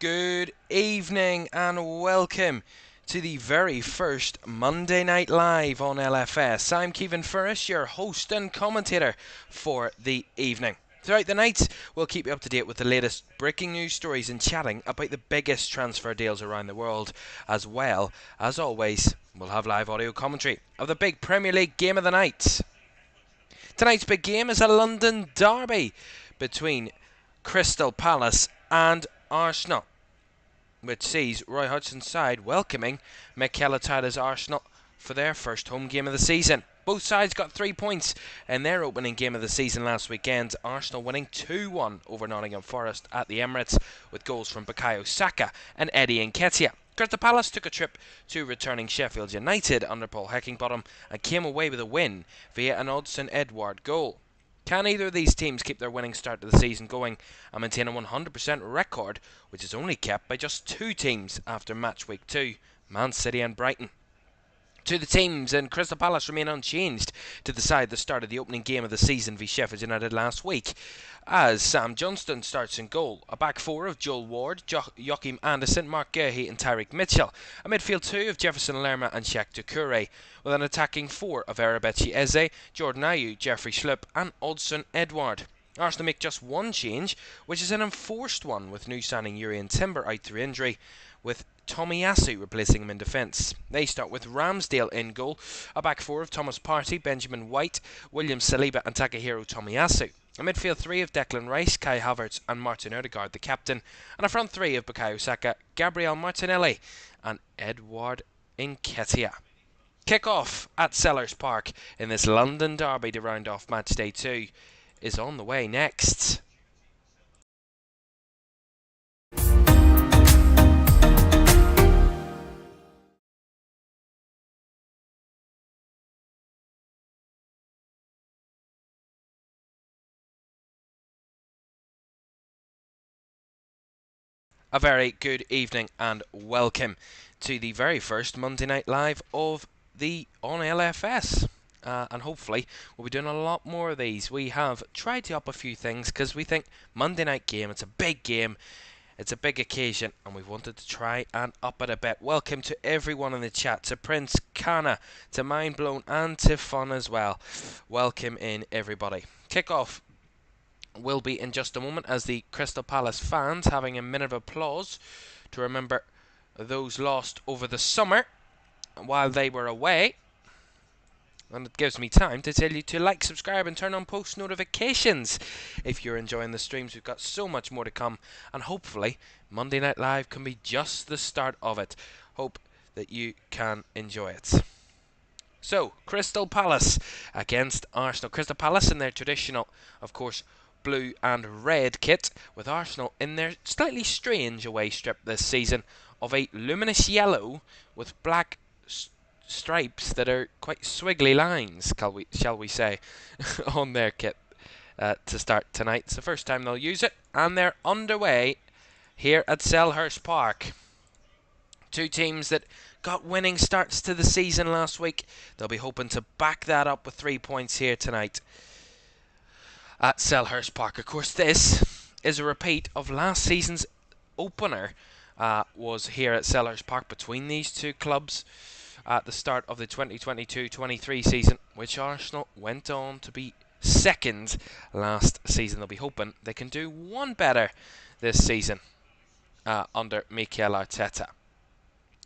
Good evening and welcome to the very first Monday Night Live on LFS. I'm Kevin Ferris, your host and commentator for the evening. Throughout the night, we'll keep you up to date with the latest breaking news stories and chatting about the biggest transfer deals around the world. As well, as always, we'll have live audio commentary of the big Premier League game of the night. Tonight's big game is a London derby between Crystal Palace and Arsenal, which sees Roy Hodgson's side welcoming McAllister's Arsenal for their first home game of the season. Both sides got 3 points in their opening game of the season last weekend, Arsenal winning 2-1 over Nottingham Forest at the Emirates with goals from Bukayo Saka and Eddie Nketiah. Crystal Palace took a trip to returning Sheffield United under Paul Heckingbottom and came away with a win via an Odegaard goal. Can either of these teams keep their winning start to the season going and maintain a 100% record, which is only kept by just two teams after match week 2, Man City and Brighton? Two of the teams in Crystal Palace remain unchanged to decide the start of the opening game of the season v Sheffield United last week, as Sam Johnston starts in goal, a back four of Joel Ward, Joachim Andersen, Mark Guehi and Tyreek Mitchell, a midfield two of Jefferson Lerma and Shaq Doucouré, with an attacking four of Arabechi Eze, Jordan Ayew, Jeffrey Schlupp and Odegaard Edouard. Arsenal make just one change, which is an enforced one, with new signing Urian Timber out through injury, with Tomiyasu replacing him in defence. They start with Ramsdale in goal, a back four of Thomas Partey, Benjamin White, William Saliba and Takahiro Tomiyasu, a midfield three of Declan Rice, Kai Havertz and Martin Odegaard, the captain, and a front three of Bukayo Saka, Gabriel Martinelli and Edouard Nketiah. Kickoff at Selhurst Park in this London derby to round off Matchday 2 is on the way next. A very good evening and welcome to the very first Monday Night Live of the on LFS. And hopefully we'll be doing a lot more of these. We have tried to up a few things because we think Monday night game, it's a big game, it's a big occasion, and we wanted to try and up it a bit. Welcome to everyone in the chat, to Prince Kana, to Mindblown and to Fun as well. Welcome in everybody. Kickoff will be in just a moment as the Crystal Palace fans having a minute of applause to remember those lost over the summer while they were away. And it gives me time to tell you to like, subscribe and turn on post notifications if you're enjoying the streams. We've got so much more to come, and hopefully Monday Night Live can be just the start of it. Hope that you can enjoy it. So, Crystal Palace against Arsenal. Crystal Palace in their traditional, of course, blue and red kit, with Arsenal in their slightly strange away strip this season of a luminous yellow with black stripes that are quite swiggly lines, shall we say, on their kit to start tonight. It's the first time they'll use it, and they're underway here at Selhurst Park. Two teams that got winning starts to the season last week. They'll be hoping to back that up with 3 points here tonight at Selhurst Park. Of course, this is a repeat of last season's opener, was here at Selhurst Park between these two clubs at the start of the 2022-23 season, which Arsenal went on to be second last season. They'll be hoping they can do one better this season under Mikel Arteta.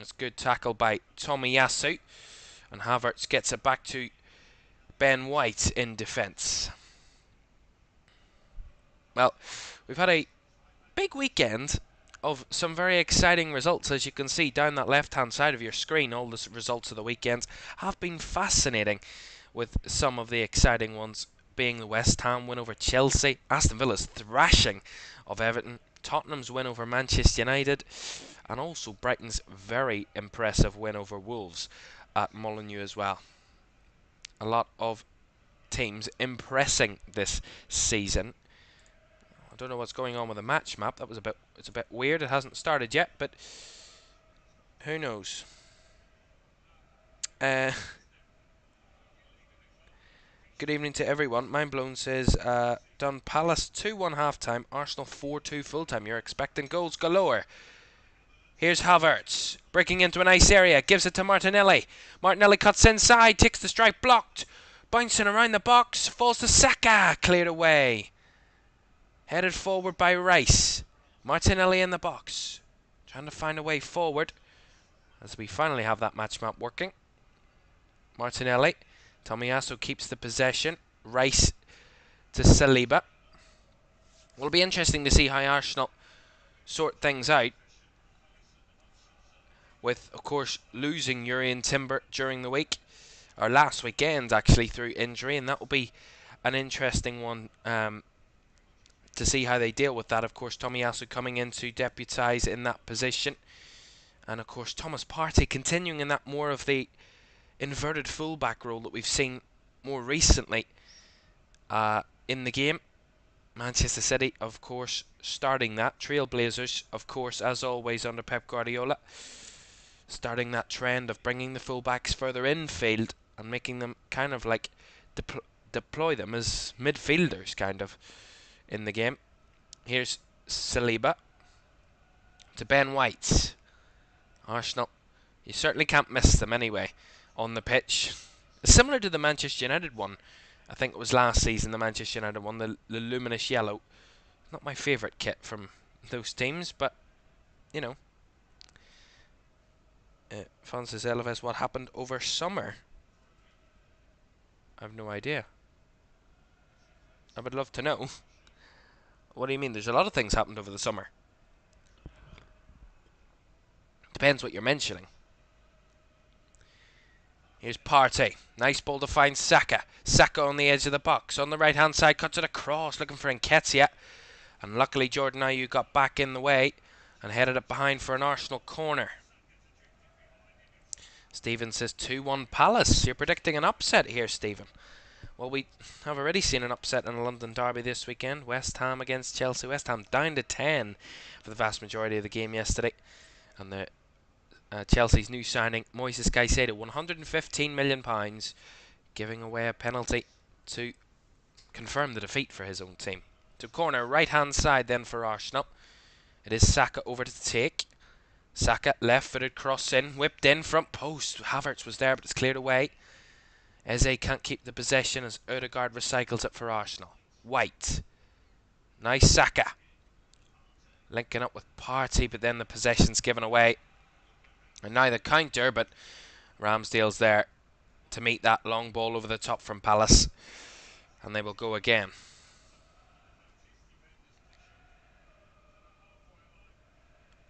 It's good tackle by Tomiyasu, and Havertz gets it back to Ben White in defence. Well, we've had a big weekend of some very exciting results. As you can see down that left-hand side of your screen, all the results of the weekend have been fascinating, with some of the exciting ones being the West Ham win over Chelsea, Aston Villa's thrashing of Everton, Tottenham's win over Manchester United, and also Brighton's very impressive win over Wolves at Molineux as well. A lot of teams impressing this season. I don't know what's going on with the match map. It's a bit weird. It hasn't started yet, but who knows? Good evening to everyone. Mindblown says done. Palace 2-1 half-time, Arsenal 4-2 full-time. You're expecting goals galore. Here's Havertz, breaking into a nice area, gives it to Martinelli. Martinelli cuts inside, takes the strike, blocked. Bouncing around the box, falls to Saka, cleared away. Headed forward by Rice. Martinelli in the box, trying to find a way forward as we finally have that match map working. Martinelli, Tomiyasu keeps the possession. Rice to Saliba. Will be interesting to see how Arsenal sort things out, with, of course, losing Urian Timber during the week, or last weekend actually, through injury, and that will be an interesting one to see how they deal with that. Of course, Tomiyasu coming in to deputise in that position, and of course Thomas Partey continuing in that more of the inverted fullback role that we've seen more recently in the game. Manchester City, of course, starting that. Trailblazers, of course, as always under Pep Guardiola, starting that trend of bringing the fullbacks further infield and making them kind of like deploy them as midfielders kind of in the game. Here's Saliba to Ben White. Arsenal, you certainly can't miss them anyway on the pitch. Similar to the Manchester United one, I think it was last season, the Manchester United one, the luminous yellow. Not my favourite kit from those teams, but, you know. Francis Elves, what happened over summer? I have no idea. I would love to know. What do you mean? There's a lot of things happened over the summer. Depends what you're mentioning. Here's Partey. Nice ball to find Saka. Saka on the edge of the box. On the right hand side, cuts it across, looking for Nketiah. And luckily Jordan Ayew got back in the way and headed it behind for an Arsenal corner. Stephen says 2-1 Palace. You're predicting an upset here, Stephen. Well, we have already seen an upset in a London derby this weekend. West Ham against Chelsea. West Ham down to 10 for the vast majority of the game yesterday. And the Chelsea's new signing, Moises Caicedo, £115 million, giving away a penalty to confirm the defeat for his own team. To corner, right-hand side then for Arsenal. It is Saka over to take. Saka, left-footed cross in, whipped in, front post. Havertz was there, but it's cleared away. Eze can't keep the possession as Odegaard recycles it for Arsenal. White. Nice Saka. Linking up with Partey, but then the possession's given away. And now the counter, but Ramsdale's there to meet that long ball over the top from Palace. And they will go again.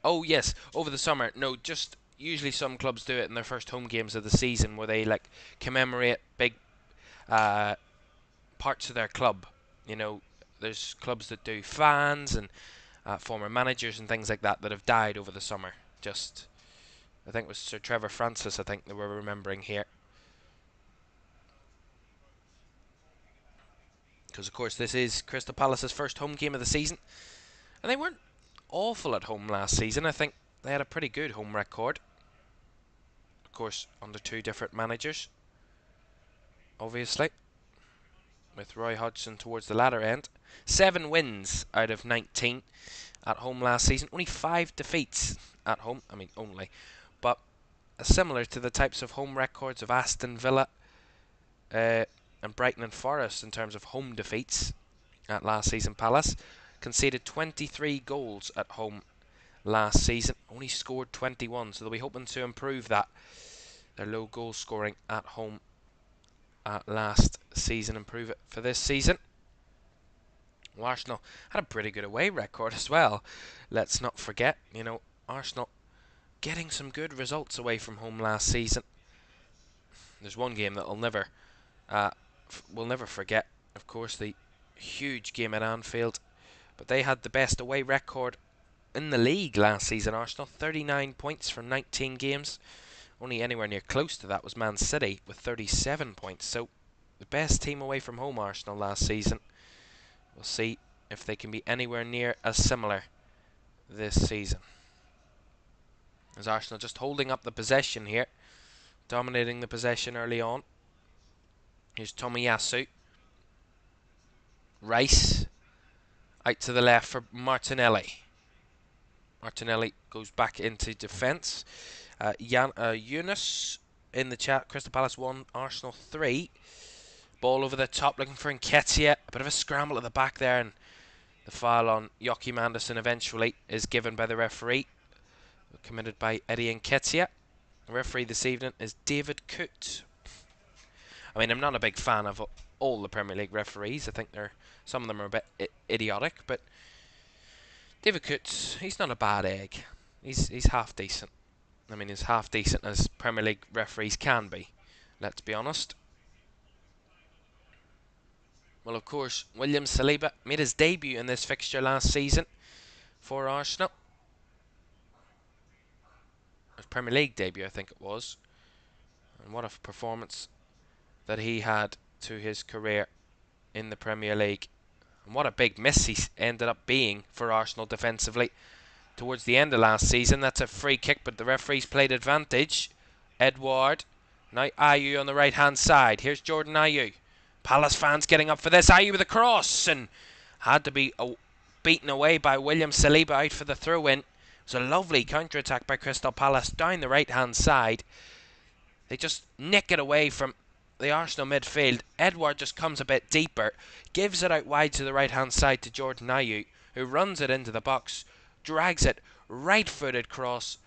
Oh yes, over the summer. No, just usually some clubs do it in their first home games of the season, where they like commemorate big parts of their club. You know, there's clubs that do fans and former managers and things like that that have died over the summer. Just, I think it was Sir Trevor Francis, I think they were remembering here. Because of course this is Crystal Palace's first home game of the season. And they weren't awful at home last season. I think they had a pretty good home record. Of course, under two different managers, obviously, with Roy Hodgson towards the latter end. 7 wins out of 19 at home last season. Only 5 defeats at home. I mean, only. But similar to the types of home records of Aston Villa and Brighton and Forest in terms of home defeats at last season. Palace conceded 23 goals at home last season. Only scored 21, so they'll be hoping to improve that. Their low goal scoring at home last season, improve it for this season. Well, Arsenal had a pretty good away record as well. Let's not forget, you know, Arsenal getting some good results away from home last season. There's one game that we'll never forget, of course, the huge game at Anfield. But they had the best away record in the league last season, Arsenal. 39 points from 19 games. Only anywhere near close to that was Man City with 37 points. So the best team away from home, Arsenal, last season. We'll see if they can be anywhere near as similar this season. As Arsenal just holding up the possession here. Dominating the possession early on. Here's Tomiyasu. Rice Out to the left for Martinelli. Martinelli goes back into defence. Eunice in the chat. Crystal Palace 1, Arsenal 3. Ball over the top, looking for Nketiah. A bit of a scramble at the back there, and the foul on Joachim Andersen eventually is given by the referee. Committed by Eddie Nketiah. The referee this evening is David Coote. I mean, I'm not a big fan of all the Premier League referees. I think some of them are a bit idiotic, but David Coote, he's not a bad egg. He's half decent. I mean, he's half decent as Premier League referees can be. Let's be honest. Well, of course, William Saliba made his debut in this fixture last season for Arsenal. His Premier League debut, I think it was. And what a performance that he had to his career in the Premier League. And what a big miss he ended up being for Arsenal defensively towards the end of last season. That's a free kick, but the referees played advantage. Edouard. Now Ayew on the right-hand side. Here's Jordan Ayew. Palace fans getting up for this. Ayew with a cross and had to be beaten away by William Saliba out for the throw-in. It was a lovely counter-attack by Crystal Palace down the right-hand side. They just nick it away from the Arsenal midfield. Edouard just comes a bit deeper, gives it out wide to the right-hand side to Jordan Ayew, who runs it into the box, drags it right-footed cross,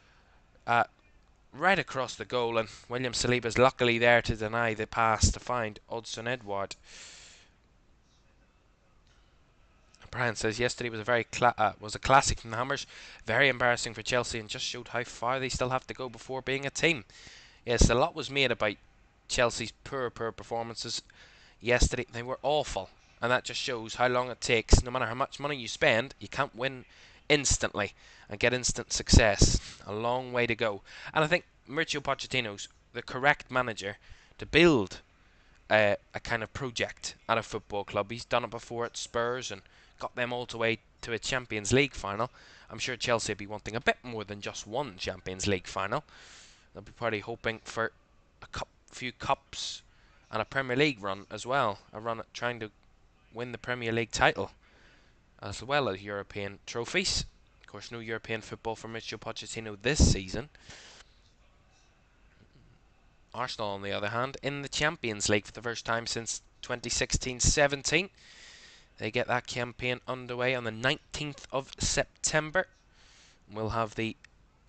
right across the goal, and William Saliba's luckily there to deny the pass to find Hodgson Edouard. Brian says yesterday was a classic from the Hammers, very embarrassing for Chelsea, and just showed how far they still have to go before being a team. Yes, a lot was made about Chelsea's poor performances yesterday. They were awful, and that just shows how long it takes. No matter how much money you spend, you can't win instantly and get instant success. A long way to go. And I think Mauricio Pochettino's the correct manager to build a kind of project at a football club. He's done it before at Spurs and got them all the way to a Champions League final. I'm sure Chelsea will be wanting a bit more than just one Champions League final. They'll be probably hoping for a few cups and a Premier League run as well. A run at trying to win the Premier League title, as well as European trophies. Of course, no European football for Mauricio Pochettino this season. Arsenal, on the other hand, in the Champions League for the first time since 2016-17. They get that campaign underway on the 19th of September. We'll have the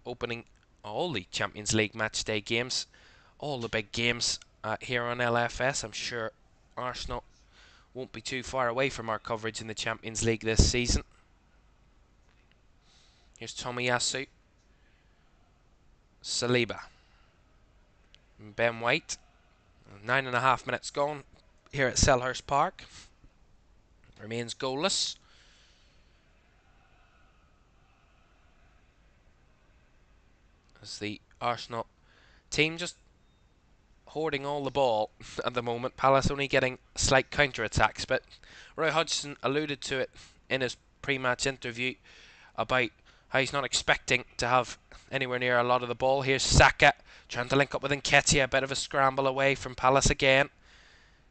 opening all the Champions League matchday games, all the big games here on LFS. I'm sure Arsenal won't be too far away from our coverage in the Champions League this season. Here's Tomiyasu, Saliba, and Ben White. 9.5 minutes gone here at Selhurst Park. Remains goalless. As the Arsenal team just hoarding all the ball at the moment. Palace only getting slight counter-attacks, but Roy Hodgson alluded to it in his pre-match interview about how he's not expecting to have anywhere near a lot of the ball. Here's Saka trying to link up with Nketiah. A bit of a scramble away from Palace again.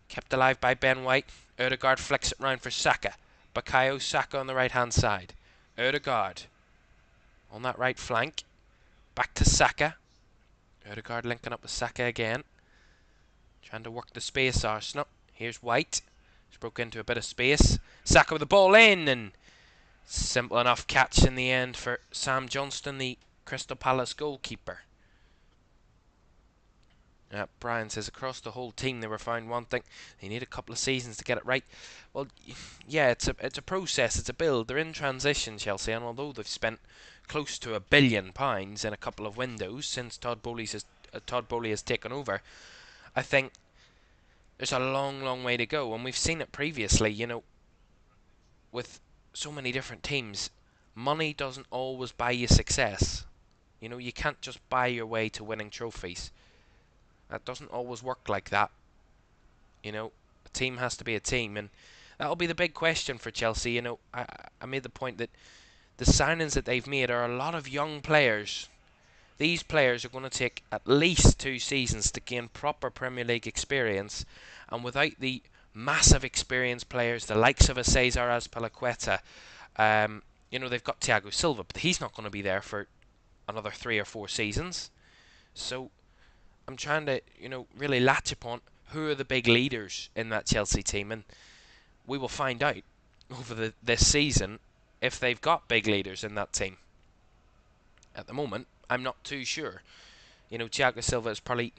Kept alive by Ben White. Odegaard flicks it round for Saka. Bukayo Saka on the right-hand side. Odegaard on that right flank. Back to Saka. Odegaard linking up with Saka again. Trying to work the space, Arsenal. Here's White. He's broke into a bit of space. Saka with the ball in, and simple enough catch in the end for Sam Johnston, the Crystal Palace goalkeeper. Brian says across the whole team they were found wanting. They need a couple of seasons to get it right. Well, yeah, it's a process, it's a build. They're in transition, Chelsea, and although they've spent close to £1 billion in a couple of windows since Todd Bowley has taken over, I think there's a long way to go, and we've seen it previously. You know, with so many different teams, money doesn't always buy you success. You know, you can't just buy your way to winning trophies. That doesn't always work like that. You know, a team has to be a team, and that'll be the big question for Chelsea. You know, I made the point that the signings that they've made are a lot of young players. These players are going to take at least 2 seasons to gain proper Premier League experience, and without the massive experienced players, the likes of a Cesar Azpilicueta. They've got Thiago Silva, but he's not going to be there for another 3 or 4 seasons. So I'm trying to, really latch upon who are the big leaders in that Chelsea team, and we will find out over this season if they've got big leaders in that team. At the moment, I'm not too sure. Thiago Silva is probably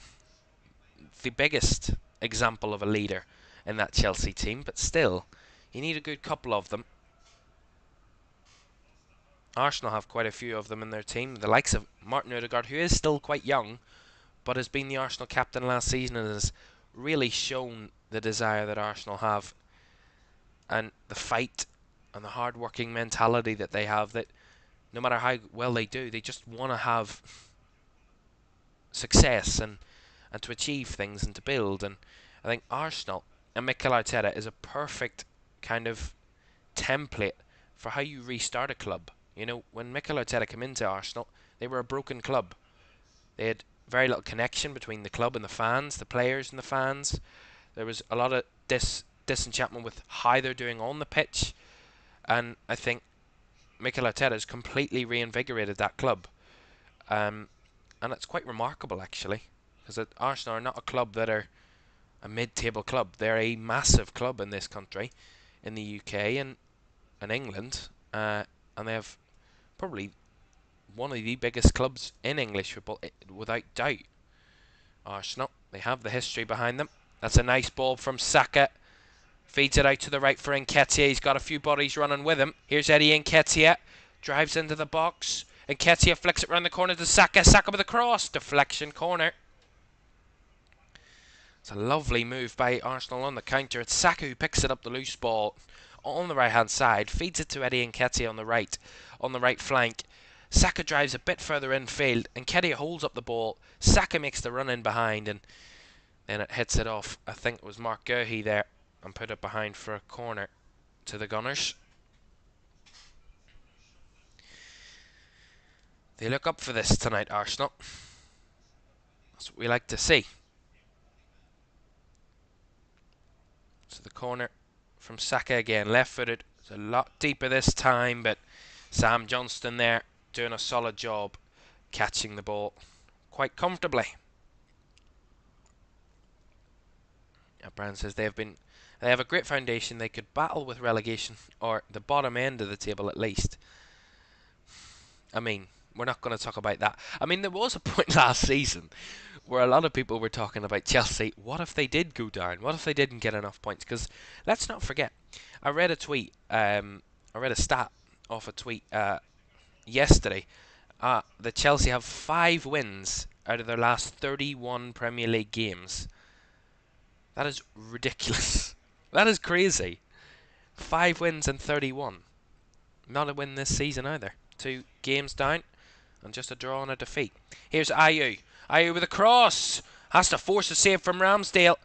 the biggest example of a leader in that Chelsea team, but still, you need a good couple of them. Arsenal have quite a few of them in their team, the likes of Martin Odegaard, who is still quite young, but has been the Arsenal captain last season and has really shown the desire that Arsenal have and the fight and the hard-working mentality that they have, that no matter how well they do, they just want to have success and to achieve things and to build. And I think Arsenal and Mikel Arteta is a perfect kind of template for how you restart a club. When Mikel Arteta came into Arsenal, they were a broken club. They had very little connection between the club and the fans, the players and the fans. There was a lot of disenchantment with how they're doing on the pitch, and I think Mikel Arteta has completely reinvigorated that club. And it's quite remarkable, actually, because Arsenal are not a club that are a mid-table club. They're a massive club in this country, in the UK and England, and they have probably one of the biggest clubs in English football, without doubt. Arsenal, they have the history behind them. That's a nice ball from Saka. Feeds it out to the right for Nketiah. He's got a few bodies running with him. Here's Eddie Nketiah. Drives into the box. Nketiah flicks it round the corner to Saka. Saka with a cross. Deflection corner. It's a lovely move by Arsenal on the counter. It's Saka who picks it up, the loose ball on the right-hand side. Feeds it to Eddie Nketiah on the right flank. Saka drives a bit further infield. Nketiah holds up the ball. Saka makes the run in behind, and then it hits it off. I think it was Mark Guehi there, and put it behind for a corner to the Gunners. They look up for this tonight, Arsenal. That's what we like to see. So the corner from Saka again, left-footed. It's a lot deeper this time, but Sam Johnston there doing a solid job catching the ball quite comfortably. Brand says they have a great foundation. They could battle with relegation or the bottom end of the table at least. I mean, we're not going to talk about that. I mean, there was a point last season where a lot of people were talking about Chelsea. What if they did go down? What if they didn't get enough points? Because let's not forget, I read a tweet, I read a stat off a tweet yesterday. That Chelsea have 5 wins out of their last 31 Premier League games. That is ridiculous. That is crazy. 5 wins and 31. Not a win this season either. 2 games down and just a draw and a defeat. Here's Ayew. Ayew with a cross. Has to force a save from Ramsdale.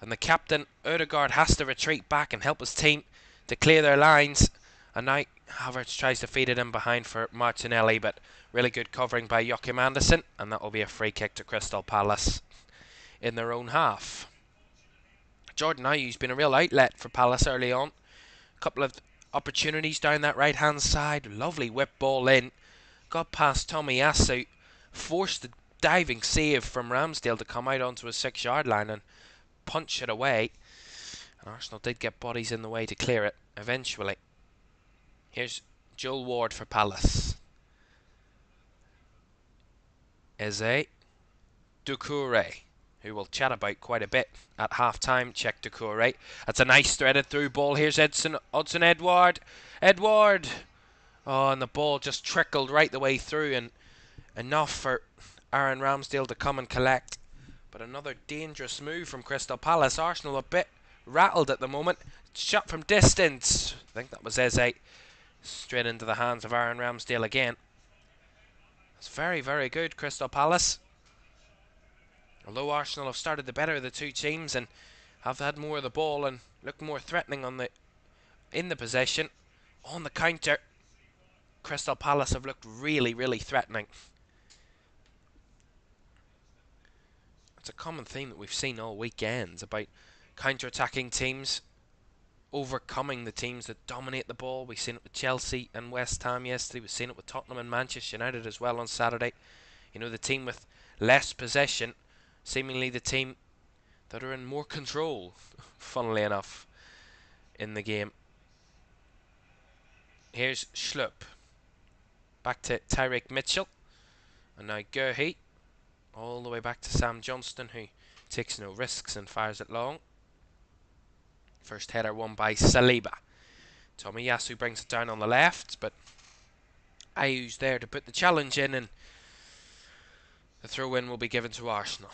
And the captain, Odegaard, has to retreat back and help his team to clear their lines. And now Havertz tries to feed it in behind for Martinelli, but really good covering by Joachim Andersen. And that will be a free kick to Crystal Palace in their own half. Jordan Ayew's been a real outlet for Palace early on. A couple of opportunities down that right-hand side. Lovely whip ball in. Got past Tomiyasu. Forced the diving save from Ramsdale to come out onto a 6-yard line and punch it away. And Arsenal did get bodies in the way to clear it eventually. Here's Joel Ward for Palace. Eze Doucouré, who we'll chat about quite a bit at half-time. Check Doucouré. That's a nice threaded through ball. Here's Hudson Edward. Edward! Oh, and the ball just trickled right the way through, and enough for Aaron Ramsdale to come and collect. But another dangerous move from Crystal Palace. Arsenal a bit rattled at the moment. Shot from distance. I think that was Eze. Straight into the hands of Aaron Ramsdale again. It's very, very good, Crystal Palace. Although Arsenal have started the better of the two teams and have had more of the ball and looked more threatening in the possession. On the counter, Crystal Palace have looked really, really threatening. It's a common theme that we've seen all weekends about counter-attacking teams, overcoming the teams that dominate the ball. We've seen it with Chelsea and West Ham yesterday. We've seen it with Tottenham and Manchester United as well on Saturday. You know, the team with less possession, seemingly the team that are in more control, funnily enough, in the game. Here's Schlupp. Back to Tyreek Mitchell. And now Gurhey. All the way back to Sam Johnston, who takes no risks and fires it long. First header won by Saliba. Tomiyasu brings it down on the left, but Ayew's there to put the challenge in, and the throw-in will be given to Arsenal.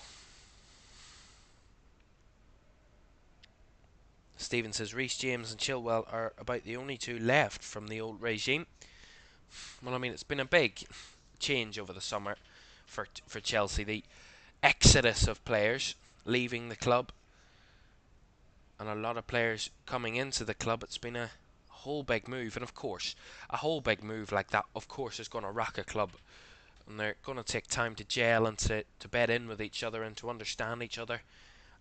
Stephen says Reece James and Chilwell are about the only two left from the old regime. Well, I mean, it's been a big change over the summer for Chelsea. The exodus of players leaving the club, and a lot of players coming into the club. It's been a whole big move, and of course, a whole big move like that, of course, is going to rock a club, and they're going to take time to gel and to bed in with each other and to understand each other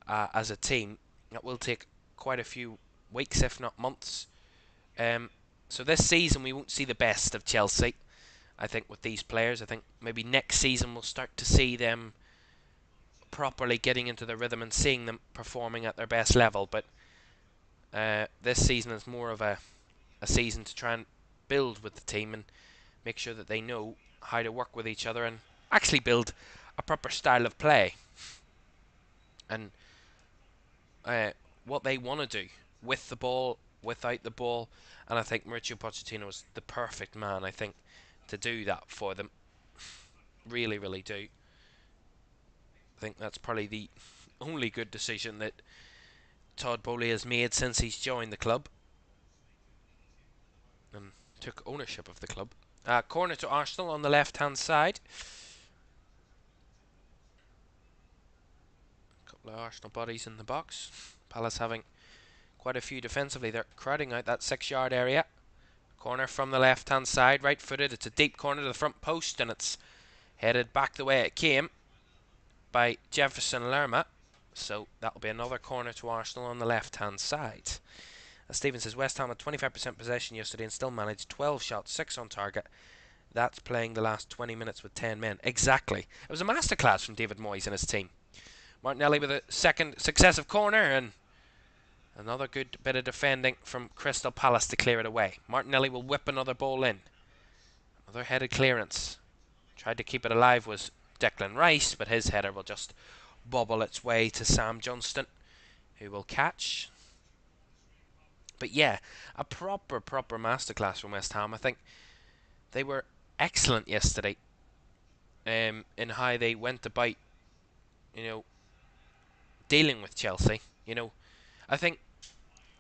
as a team. That will take quite a few weeks, if not months. So this season we won't see the best of Chelsea, I think, with these players. I think maybe next season we'll start to see them properly getting into the rhythm and seeing them performing at their best level. But this season is more of a season to try and build with the team and make sure that they know how to work with each other and actually build a proper style of play and what they want to do with the ball, without the ball. And I think Mauricio Pochettino is the perfect man, I think, to do that for them. Really, really do. I think that's probably the only good decision that Todd Boehly has made since he's joined the club and took ownership of the club. Corner to Arsenal on the left-hand side. A couple of Arsenal bodies in the box. Palace having quite a few defensively. They're crowding out that 6-yard area. Corner from the left-hand side, right-footed. It's a deep corner to the front post, and it's headed back the way it came by Jefferson Lerma. So that'll be another corner to Arsenal on the left-hand side. As Stephen says, West Ham had 25% possession yesterday and still managed 12 shots, 6 on target. That's playing the last 20 minutes with 10 men. Exactly. It was a masterclass from David Moyes and his team. Martinelli with a second successive corner, and another good bit of defending from Crystal Palace to clear it away. Martinelli will whip another ball in. Another headed clearance. Tried to keep it alive was Declan Rice, but his header will just bobble its way to Sam Johnston, who will catch. But yeah, a proper masterclass from West Ham. I think they were excellent yesterday in how they went about, dealing with Chelsea. I think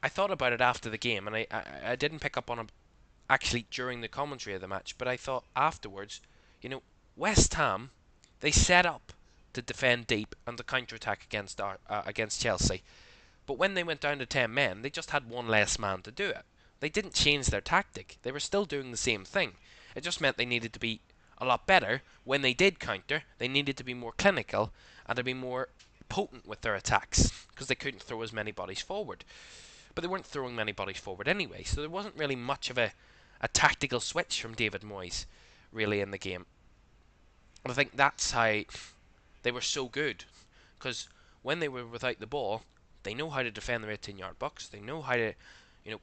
I thought about it after the game, and I didn't pick up on it actually during the commentary of the match, but I thought afterwards, West Ham, they set up to defend deep and to counter-attack against Chelsea. But when they went down to 10 men, they just had one less man to do it. They didn't change their tactic. They were still doing the same thing. It just meant they needed to be a lot better. When they did counter, they needed to be more clinical and to be more potent with their attacks, because they couldn't throw as many bodies forward. But they weren't throwing many bodies forward anyway, so there wasn't really much of a tactical switch from David Moyes, really, in the game. And I think that's how they were so good, because when they were without the ball, they know how to defend their 18-yard box. They know how to,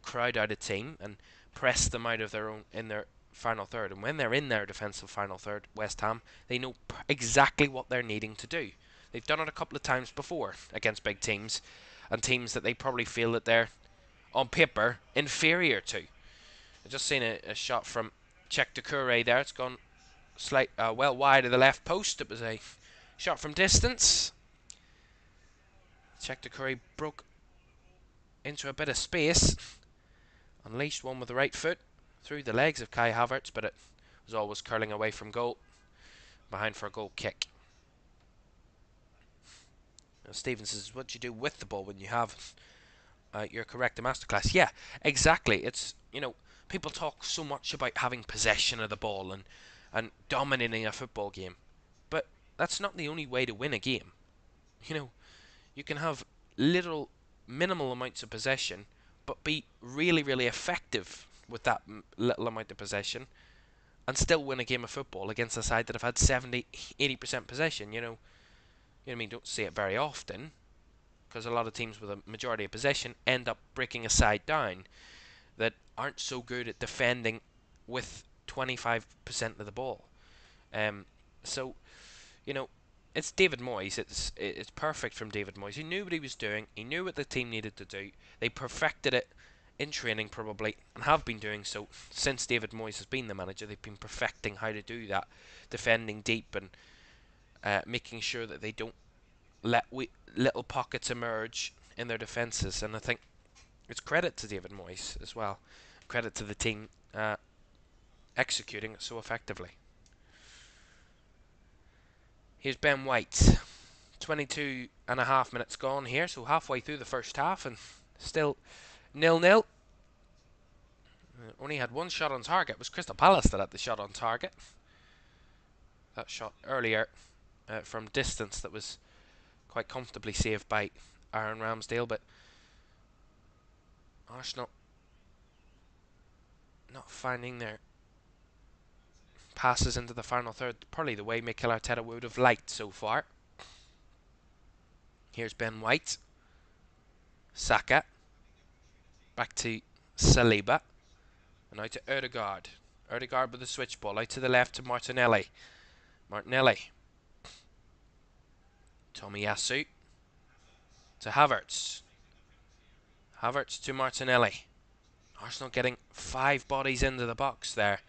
crowd out a team and press them out of in their final third. And when they're in their defensive final third, West Ham, they know exactly what they're needing to do. They've done it a couple of times before against big teams and teams that they probably feel that they're, on paper, inferior to. I just seen a shot from Nketiah there. It's gone well wide of the left post. It was a shot from distance. Nketiah broke into a bit of space, unleashed one with the right foot through the legs of Kai Havertz, but it was always curling away from goal, behind for a goal kick. Now Stephen says, what do you do with the ball when you have you're correct, a masterclass? Yeah, exactly. It's, people talk so much about having possession of the ball and dominating a football game, but that's not the only way to win a game. You can have literal minimal amounts of possession, but be really, really effective with that little amount of possession, and still win a game of football against a side that have had 70, 80% possession. You know what I mean? Don't see it very often, because a lot of teams with a majority of possession end up breaking a side down that aren't so good at defending with 25% of the ball. So, you know, it's David Moyes. It's perfect from David Moyes. He knew what he was doing. He knew what the team needed to do. They perfected it in training probably, and have been doing so since David Moyes has been the manager. They've been perfecting how to do that, defending deep and making sure that they don't let little pockets emerge in their defences. And I think it's credit to David Moyes as well. Credit to the team executing it so effectively. Here's Ben White. 22 and a half minutes gone here, so halfway through the first half, and still 0-0. Only had one shot on target. It was Crystal Palace that had the shot on target. That shot earlier from distance that was quite comfortably saved by Aaron Ramsdale, but Arsenal not finding their passes into the final third, probably the way Mikel Arteta would have liked so far. Here's Ben White. Saka. Back to Saliba. And now to Odegaard. Odegaard with the switch ball. Out to the left to Martinelli. Martinelli. Tomiyasu. To Havertz. Havertz to Martinelli. Arsenal getting 5 bodies into the box there.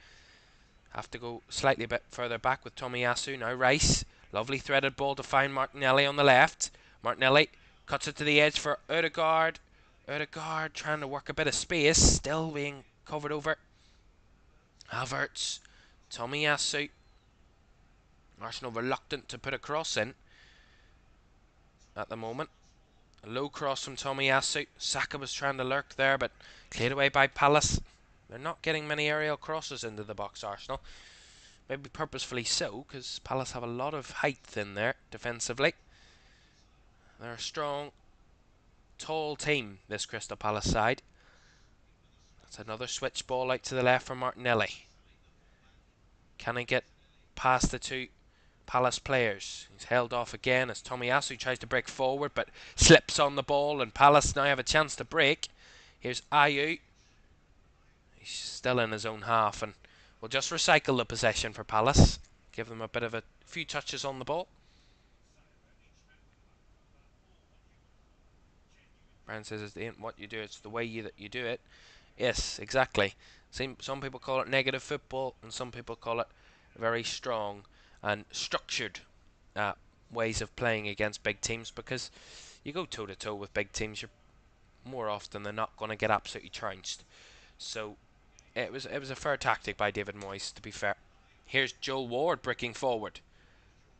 Have to go slightly a bit further back with Tomiyasu. Now Rice. Lovely threaded ball to find Martinelli on the left. Martinelli cuts it to the edge for Odegaard. Odegaard trying to work a bit of space. Still being covered over. Havertz. Tomiyasu. Arsenal reluctant to put a cross in at the moment. A low cross from Tomiyasu. Saka was trying to lurk there, but cleared away by Palace. They're not getting many aerial crosses into the box, Arsenal. Maybe purposefully so, because Palace have a lot of height in there defensively. They're a strong, tall team, this Crystal Palace side. That's another switch ball out to the left for Martinelli. Can he get past the two Palace players? He's held off again as Tomiyasu tries to break forward, but slips on the ball, and Palace now have a chance to break. Here's Ayew. He's still in his own half, and we'll just recycle the possession for Palace. Give them a bit of a few touches on the ball. Brian says it ain't what you do, it's the way that you do it. Yes, exactly. Some people call it negative football, and some people call it very strong and structured ways of playing against big teams, because you go toe-to-toe with big teams, you're more often than not going to get absolutely trounced. So it was a fair tactic by David Moyes, to be fair. Here's Joel Ward breaking forward.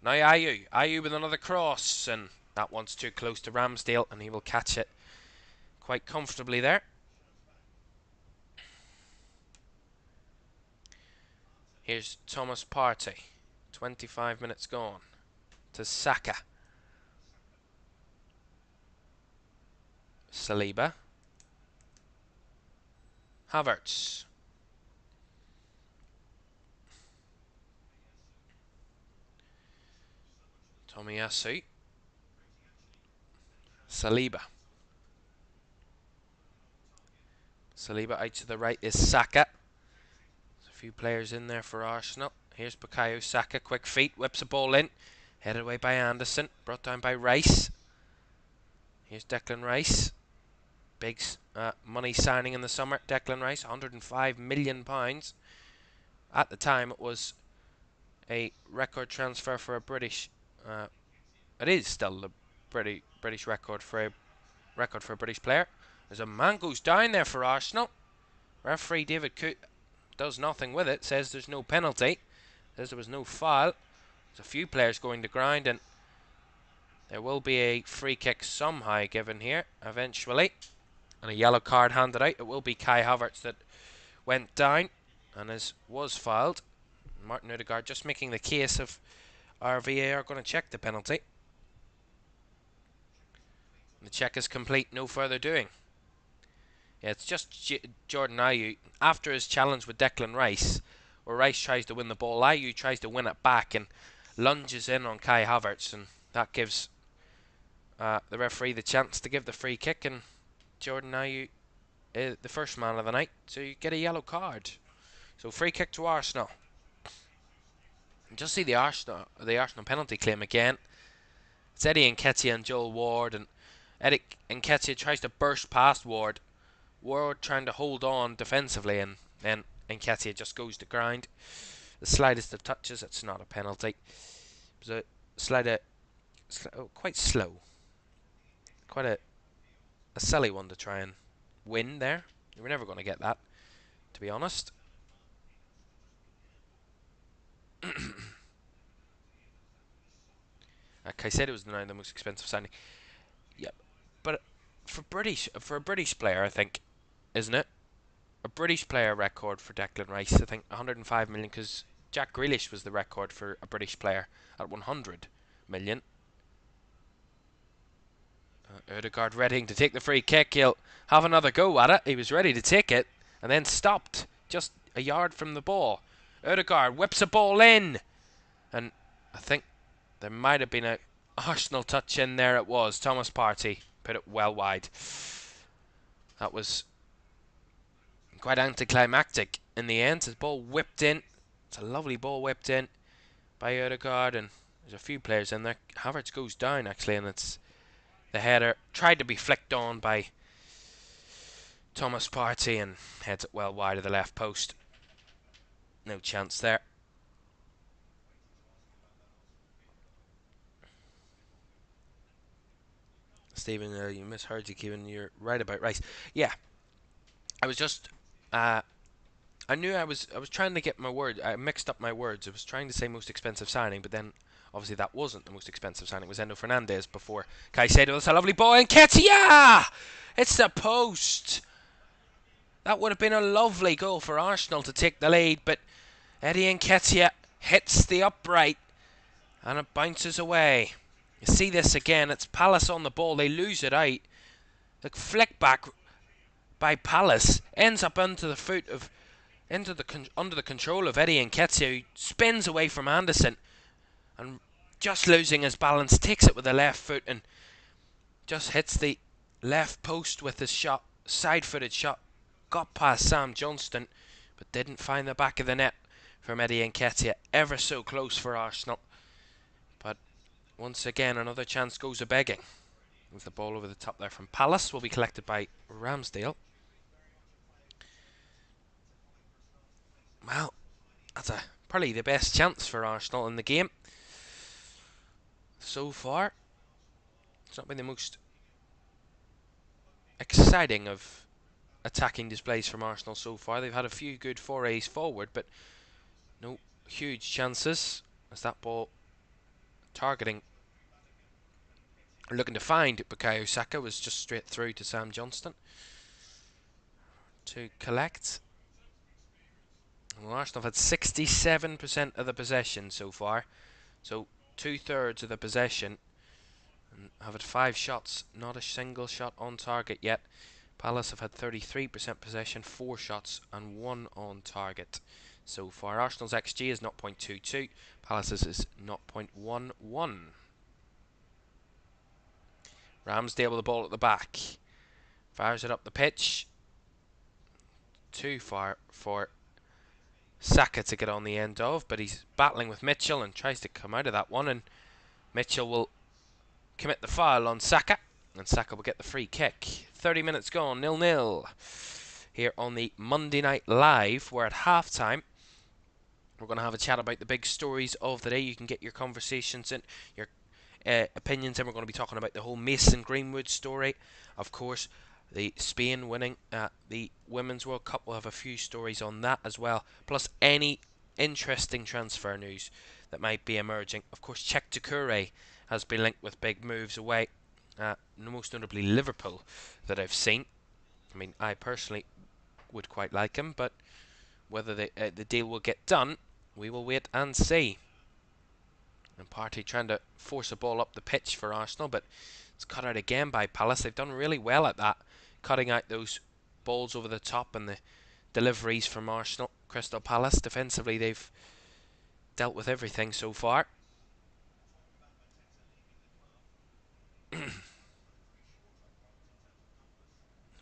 Now Ayew with another cross, and that one's too close to Ramsdale, and he will catch it quite comfortably there. Here's Thomas Partey. 25 minutes gone. To Saka. Saliba. Havertz. Tomiyasu. Saliba. Saliba out to the right is Saka. There's a few players in there for Arsenal. Here's Bukayo Saka, quick feet, whips a ball in. Headed away by Anderson, brought down by Rice. Here's Declan Rice. Big money signing in the summer. Declan Rice, £105 million. At the time, it was a record transfer for a British. It is still the British record for a British player. There's a man goes down there for Arsenal. Referee David Coote does nothing with it. Says there's no penalty. Says there was no foul. There's a few players going to ground, and there will be a free kick somehow given here eventually, and a yellow card handed out. It will be Kai Havertz that went down and was fouled. Martin Odegaard just making the case of our VAR going to check the penalty. The check is complete, no further doing. Yeah, it's just Jordan Ayew, after his challenge with Declan Rice, where Rice tries to win the ball, Ayew tries to win it back and lunges in on Kai Havertz, and that gives the referee the chance to give the free kick, and Jordan Ayew is the first man of the night, so you get a yellow card. So free kick to Arsenal. And just see the Arsenal penalty claim again. It's Eddie Nketiah and Joel Ward, and Eddie Nketiah tries to burst past Ward. Ward trying to hold on defensively, and then Nketiah just goes to grind. The slightest of touches, it's not a penalty. It was quite slow. Quite a silly one to try and win there. You were never going to get that, to be honest. Caicedo was now the most expensive signing. Yeah, but for a British player, I think, isn't it? A British player record for Declan Rice, I think 105 million, because Jack Grealish was the record for a British player at 100 million. Odegaard ready to take the free kick. He'll have another go at it. He was ready to take it and then stopped just a yard from the ball. Odegaard whips a ball in, and I think there might have been a Arsenal touch in there. It was Thomas Partey put it well wide. That was quite anticlimactic in the end. His ball whipped in. It's a lovely ball whipped in by Odegaard, and there's a few players in there. Havertz goes down actually, and it's the header tried to be flicked on by Thomas Partey and heads it well wide of the left post. No chance there. Stephen, you misheard you, Kevin. You're right about Rice. Yeah, I was just I knew I was trying to get my word. I mixed up my words. I was trying to say most expensive signing, but then obviously that wasn't the most expensive signing. It was Endo Fernandez before Caicedo. That's a lovely ball. Nketiah! It's the post. That would have been a lovely goal for Arsenal to take the lead, but Eddie Nketiah hits the upright and it bounces away. You see this again. It's Palace on the ball. They lose it out. The flick back by Palace ends up under the control of Eddie Nketiah, who spins away from Anderson and just losing his balance, takes it with the left foot and just hits the left post with his shot, side-footed shot. Got past Sam Johnston, but didn't find the back of the net from Eddie Nketiah. Ever so close for Arsenal. But once again, another chance goes a-begging. With the ball over the top there from Palace, will be collected by Ramsdale. Well, that's probably the best chance for Arsenal in the game so far. It's not been the most exciting of attacking displays from Arsenal so far. They've had a few good forays forward, but no huge chances. As that ball targeting, looking to find Bukayo Saka, was just straight through to Sam Johnston to collect. Well, Arsenal have had 67% of the possession so far, so 2/3 of the possession, and have had 5 shots, not a single shot on target yet. Palace have had 33% possession, 4 shots and 1 on target so far. Arsenal's XG is 0.22, Palace's is 0.11. Ramsdale with the ball at the back, fires it up the pitch, too far for Saka to get on the end of, but he's battling with Mikel and tries to come out of that one, and Mikel will commit the foul on Saka, and Saka will get the free kick. 30 minutes gone, 0-0 here on the Monday Night Live. We're at half-time. We're going to have a chat about the big stories of the day. You can get your conversations and your opinions, and we're going to be talking about the whole Mason Greenwood story. Of course, the Spain winning the Women's World Cup. We'll have a few stories on that as well, plus any interesting transfer news that might be emerging. Of course, Czech Doucouré has been linked with big moves away, most notably Liverpool, that I've seen. I mean, I personally would quite like him, but whether the deal will get done, we will wait and see. And Partey trying to force a ball up the pitch for Arsenal, but It's cut out again by Palace. They've done really well at that, cutting out those balls over the top and the deliveries from Arsenal. Crystal Palace, defensively, they've dealt with everything so far.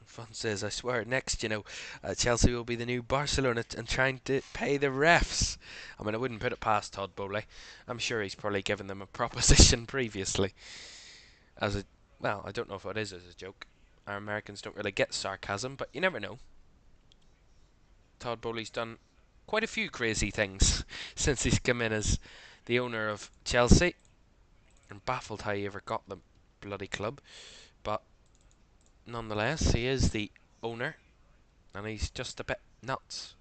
Fun says, I swear, next, Chelsea will be the new Barcelona and trying to pay the refs. I mean, I wouldn't put it past Todd Bowley. I'm sure he's probably given them a proposition previously. Well, I don't know if it is as a joke. Our Americans don't really get sarcasm, but you never know. Todd Bowley's done quite a few crazy things since he's come in as the owner of Chelsea. I'm baffled how he ever got the bloody club, but nonetheless, he is the owner, and he's just a bit nuts.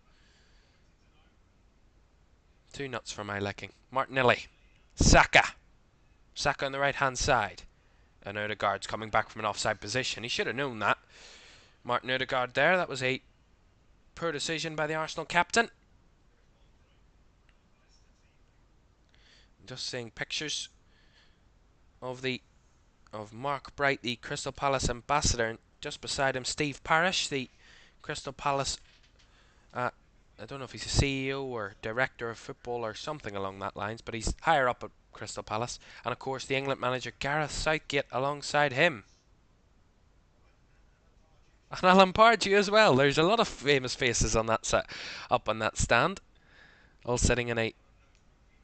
Too nuts for my liking. Martinelli. Saka on the right-hand side. And Odegaard's coming back from an offside position. He should have known that. Martin Odegaard there. That was a poor decision by the Arsenal captain. Just seeing pictures of Mark Bright, the Crystal Palace ambassador, and just beside him Steve Parish, the Crystal Palace, I don't know if he's a CEO or director of football or something along that lines, but he's higher up at Crystal Palace. And of course the England manager Gareth Southgate alongside him. And Alan Pardew as well. There's a lot of famous faces on that set, up on that stand, all sitting in a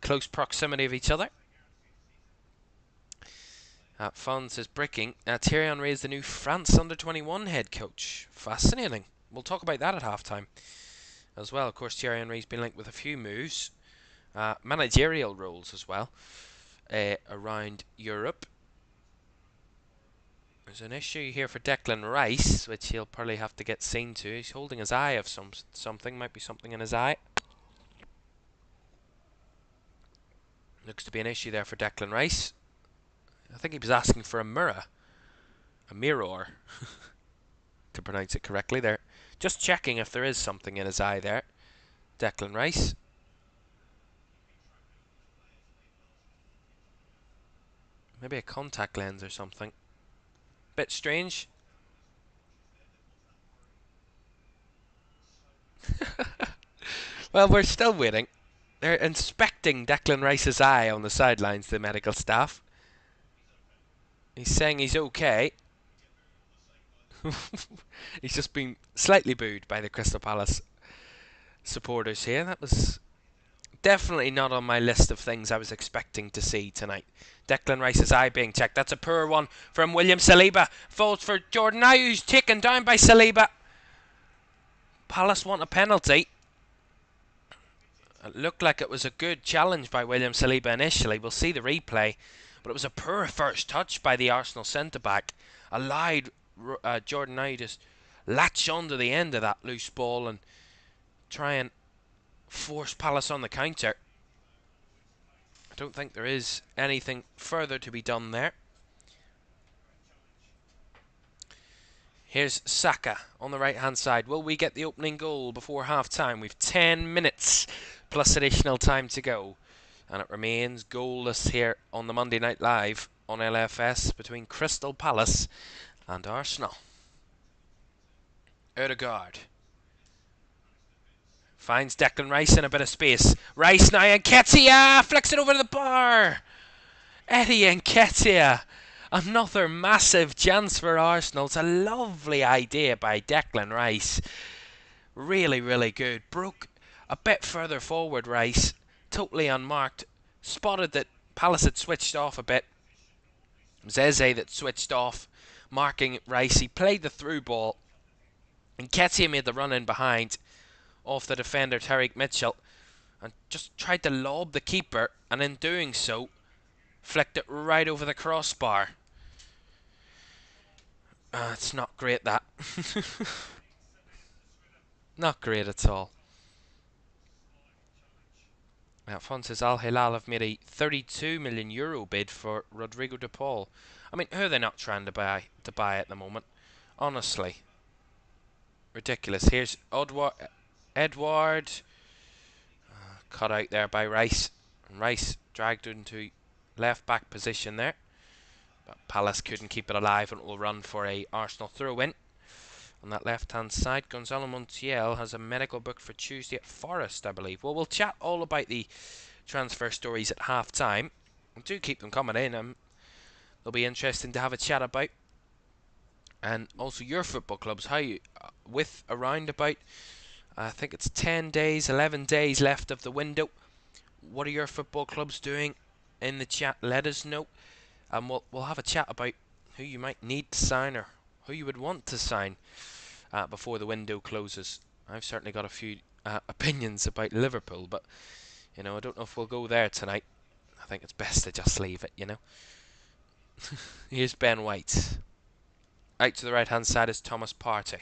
close proximity of each other. Fons is breaking. Thierry Henry is the new France under-21 head coach. Fascinating. We'll talk about that at halftime as well. Of course, Thierry Henry's been linked with a few moves, managerial roles as well, around Europe. There's an issue here for Declan Rice, which he'll probably have to get seen to. He's holding his eye of something. Might be something in his eye. Looks to be an issue there for Declan Rice. I think he was asking for a mirror, to pronounce it correctly there. Just checking if there is something in his eye there. Declan Rice. Maybe a contact lens or something. Bit strange. Well, we're still waiting. They're inspecting Declan Rice's eye on the sidelines, the medical staff. He's saying he's okay. He's just been slightly booed by the Crystal Palace supporters here. That was definitely not on my list of things I was expecting to see tonight. Declan Rice's eye being checked. That's a poor one from William Saliba. Falls for Jordan Ayew, who's taken down by Saliba. Palace want a penalty. It looked like it was a good challenge by William Saliba initially. We'll see the replay. But it was a poor first touch by the Arsenal centre-back. Allowed Jordan Ayew to latch onto the end of that loose ball and try and force Palace on the counter. I don't think there is anything further to be done there. Here's Saka on the right-hand side. Will we get the opening goal before half-time? We've 10 minutes plus additional time to go. And it remains goalless here on the Monday Night Live on LFS between Crystal Palace and Arsenal. Odegaard finds Declan Rice in a bit of space. Rice now, Nketiah flicks it over the bar. Eddie Nketiah. Another massive chance for Arsenal. It's a lovely idea by Declan Rice. Really, really good. Broke a bit further forward, Rice. Totally unmarked. Spotted that Palace had switched off a bit. It was Eze that switched off, marking Rice. He played the through ball. And Nketiah made the run in behind off the defender Tariq Mitchell and just tried to lob the keeper, and in doing so flicked it right over the crossbar. It's not great, that. Not great at all. Fon says Al Hilal have made a €32 million bid for Rodrigo de Paul. I mean, who are they not trying to buy at the moment? Honestly. Ridiculous. Here's Edward. Cut out there by Rice. And Rice dragged into left back position there. But Palace couldn't keep it alive and will run for a Arsenal throw-in. On that left-hand side, Gonzalo Montiel has a medical booked for Tuesday at Forest, I believe. Well, we'll chat all about the transfer stories at half-time. Do keep them coming in. They'll be interesting to have a chat about. And also your football clubs, how you, with around about, I think it's 10 days, 11 days left of the window. What are your football clubs doing? In the chat, let us know. And we'll have a chat about who you might need to sign or who you would want to sign before the window closes. I've certainly got a few opinions about Liverpool, but I don't know if we'll go there tonight. I think it's best to just leave it, Here's Ben White. Out to the right hand side is Thomas Partey.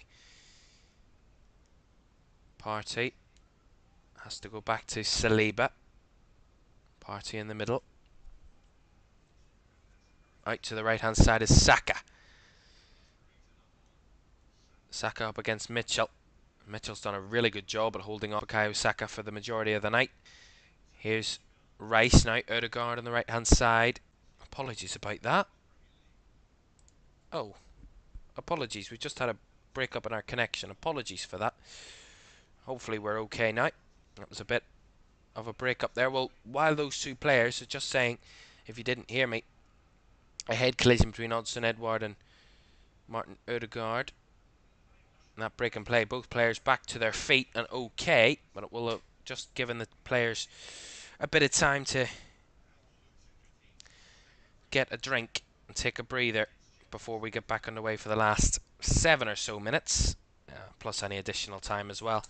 Partey has to go back to Saliba. Partey in the middle. Out to the right hand side is Saka. Saka up against Mikel. Mitchell's done a really good job at holding off Bukayo Saka for the majority of the night. Here's Rice now, Odegaard on the right hand side. Apologies about that. Oh, apologies, we just had a break up in our connection. Apologies for that. Hopefully we're okay now. That was a bit of a break up there. Well, while those two players are just saying, if you didn't hear me, a head collision between Hodgson Edouard and Martin Odegaard. And that break and play, both players back to their feet and okay, but it will have just given the players a bit of time to get a drink and take a breather before we get back underway for the last 7 or so minutes, plus any additional time as well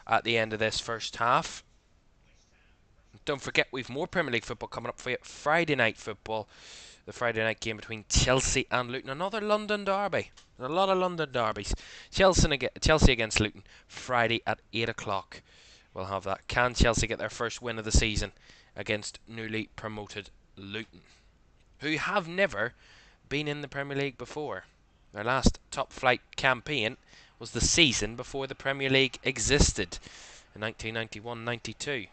at the end of this first half. Don't forget, we've more Premier League football coming up for you. Friday night football, the Friday night game between Chelsea and Luton. Another London derby. There's a lot of London derbies. Chelsea against Luton, Friday at 8 o'clock. We'll have that. Can Chelsea get their first win of the season against newly promoted Luton, who have never been in the Premier League before? Their last top flight campaign was the season before the Premier League existed in 1991-92.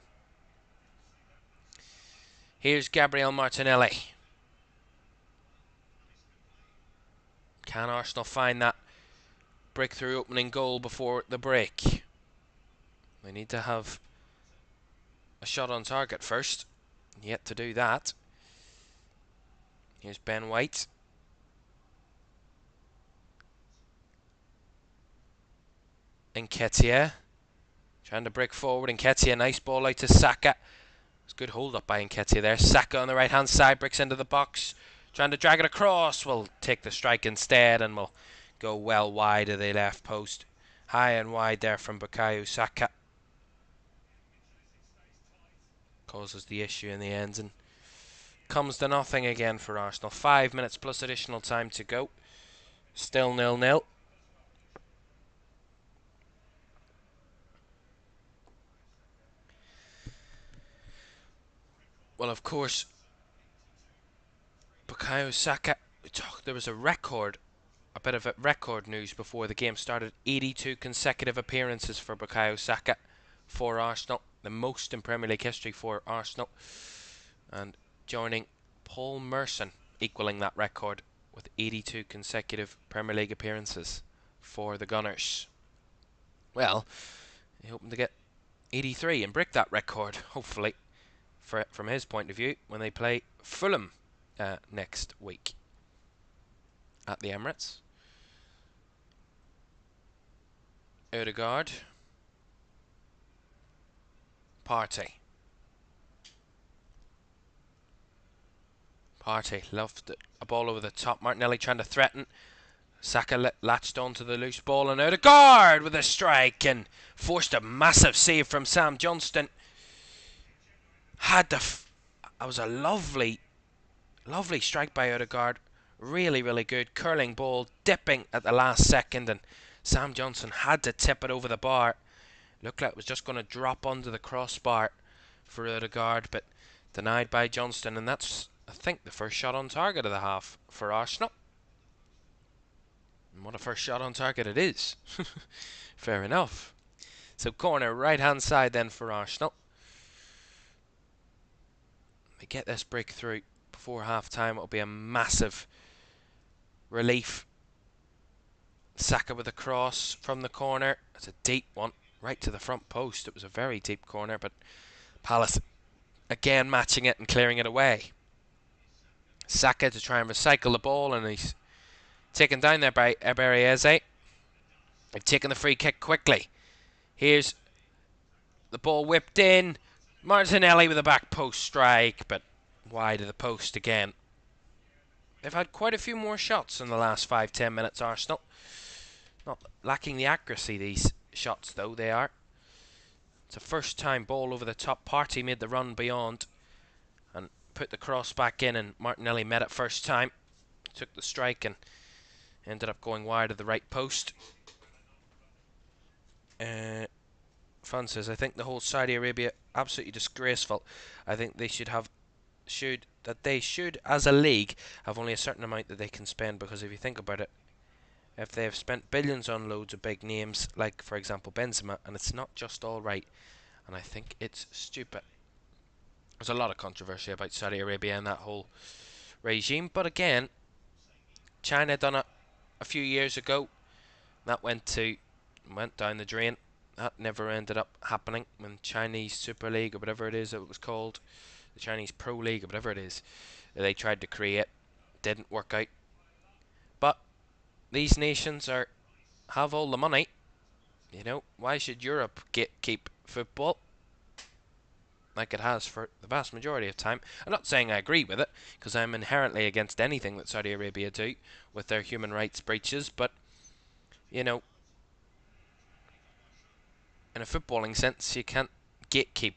Here's Gabriel Martinelli. Can Arsenal find that breakthrough opening goal before the break? They need to have a shot on target first. Yet to do that. Here's Ben White. Nketiah trying to break forward. Nketiah, nice ball out to Saka. It's good hold up by Nketiah there. Saka on the right hand side, breaks into the box, trying to drag it across. Will take the strike instead and will go well wide of the left post. High and wide there from Bukayo Saka. Causes the issue in the end and comes to nothing again for Arsenal. 5 minutes plus additional time to go. Still 0-0. Well, of course, Bukayo Saka, there was a bit of a record news before the game started. 82 consecutive appearances for Bukayo Saka for Arsenal. The most in Premier League history for Arsenal. And joining Paul Merson, equalling that record with 82 consecutive Premier League appearances for the Gunners. Well, he's hoping to get 83 and break that record, hopefully, from his point of view, when they play Fulham next week at the Emirates. Odegaard. Partey loved a ball over the top. Martinelli trying to threaten. Saka latched onto the loose ball, and Odegaard with a strike and forced a massive save from Sam Johnston. That was a lovely strike by Odegaard. Really, really good. Curling ball, dipping at the last second, and Sam Johnson had to tip it over the bar. Looked like it was just going to drop onto the crossbar for Odegaard, but denied by Johnston, and that's, I think, the first shot on target of the half for Arsenal. And what a first shot on target it is. Fair enough. So corner, right hand side then for Arsenal. They get this breakthrough before half-time. It'll be a massive relief. Saka with a cross from the corner. It's a deep one, right to the front post. It was a very deep corner, but Palace again matching it and clearing it away. Saka to try and recycle the ball, and he's taken down there by Ebereeze. They've taken the free kick quickly. Here's the ball whipped in. Martinelli with a back post strike, but wide of the post again. They've had quite a few more shots in the last 5-10 minutes, Arsenal. Not lacking the accuracy, these shots, though, they are. It's a first-time ball over the top. Partey made the run beyond and put the cross back in, and Martinelli met it first time. Took the strike and ended up going wide of the right post. Fun says, I think the whole Saudi Arabia absolutely disgraceful. I think they should, as a league, have only a certain amount that they can spend, because if you think about it, if they have spent billions on loads of big names, like for example Benzema, and it's not just all right, and I think it's stupid. There's a lot of controversy about Saudi Arabia and that whole regime, but again, China done it a few years ago. That went down the drain. That never ended up happening when Chinese Super League or whatever it is it was called, the Chinese Pro League or whatever it is, they tried to create, didn't work out. But these nations have all the money. You know, why should Europe keep football like it has for the vast majority of time? I'm not saying I agree with it, because I'm inherently against anything that Saudi Arabia do with their human rights breaches, but, you know, in a footballing sense, you can't gatekeep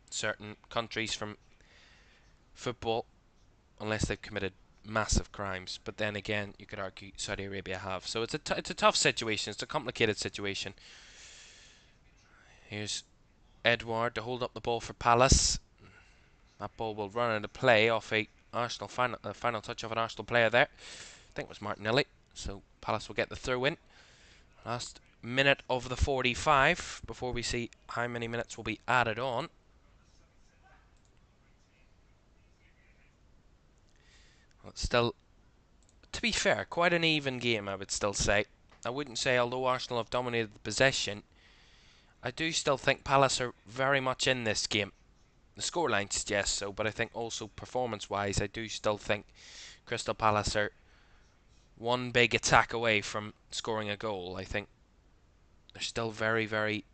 certain countries from football unless they've committed massive crimes. But then again, you could argue Saudi Arabia have. So it's a tough situation. It's a complicated situation. Here's Edouard to hold up the ball for Palace. That ball will run into play off a Arsenal final touch of an Arsenal player there. I think it was Martinelli. So Palace will get the throw in. Last minute of the 45 before we see how many minutes will be added on. Well, it's still, to be fair, quite an even game, I would still say. I wouldn't say, although Arsenal have dominated the possession, I do still think Palace are very much in this game. The scoreline suggests so, but I think also performance-wise, I do still think Crystal Palace are one big attack away from scoring a goal. I think they're still very, very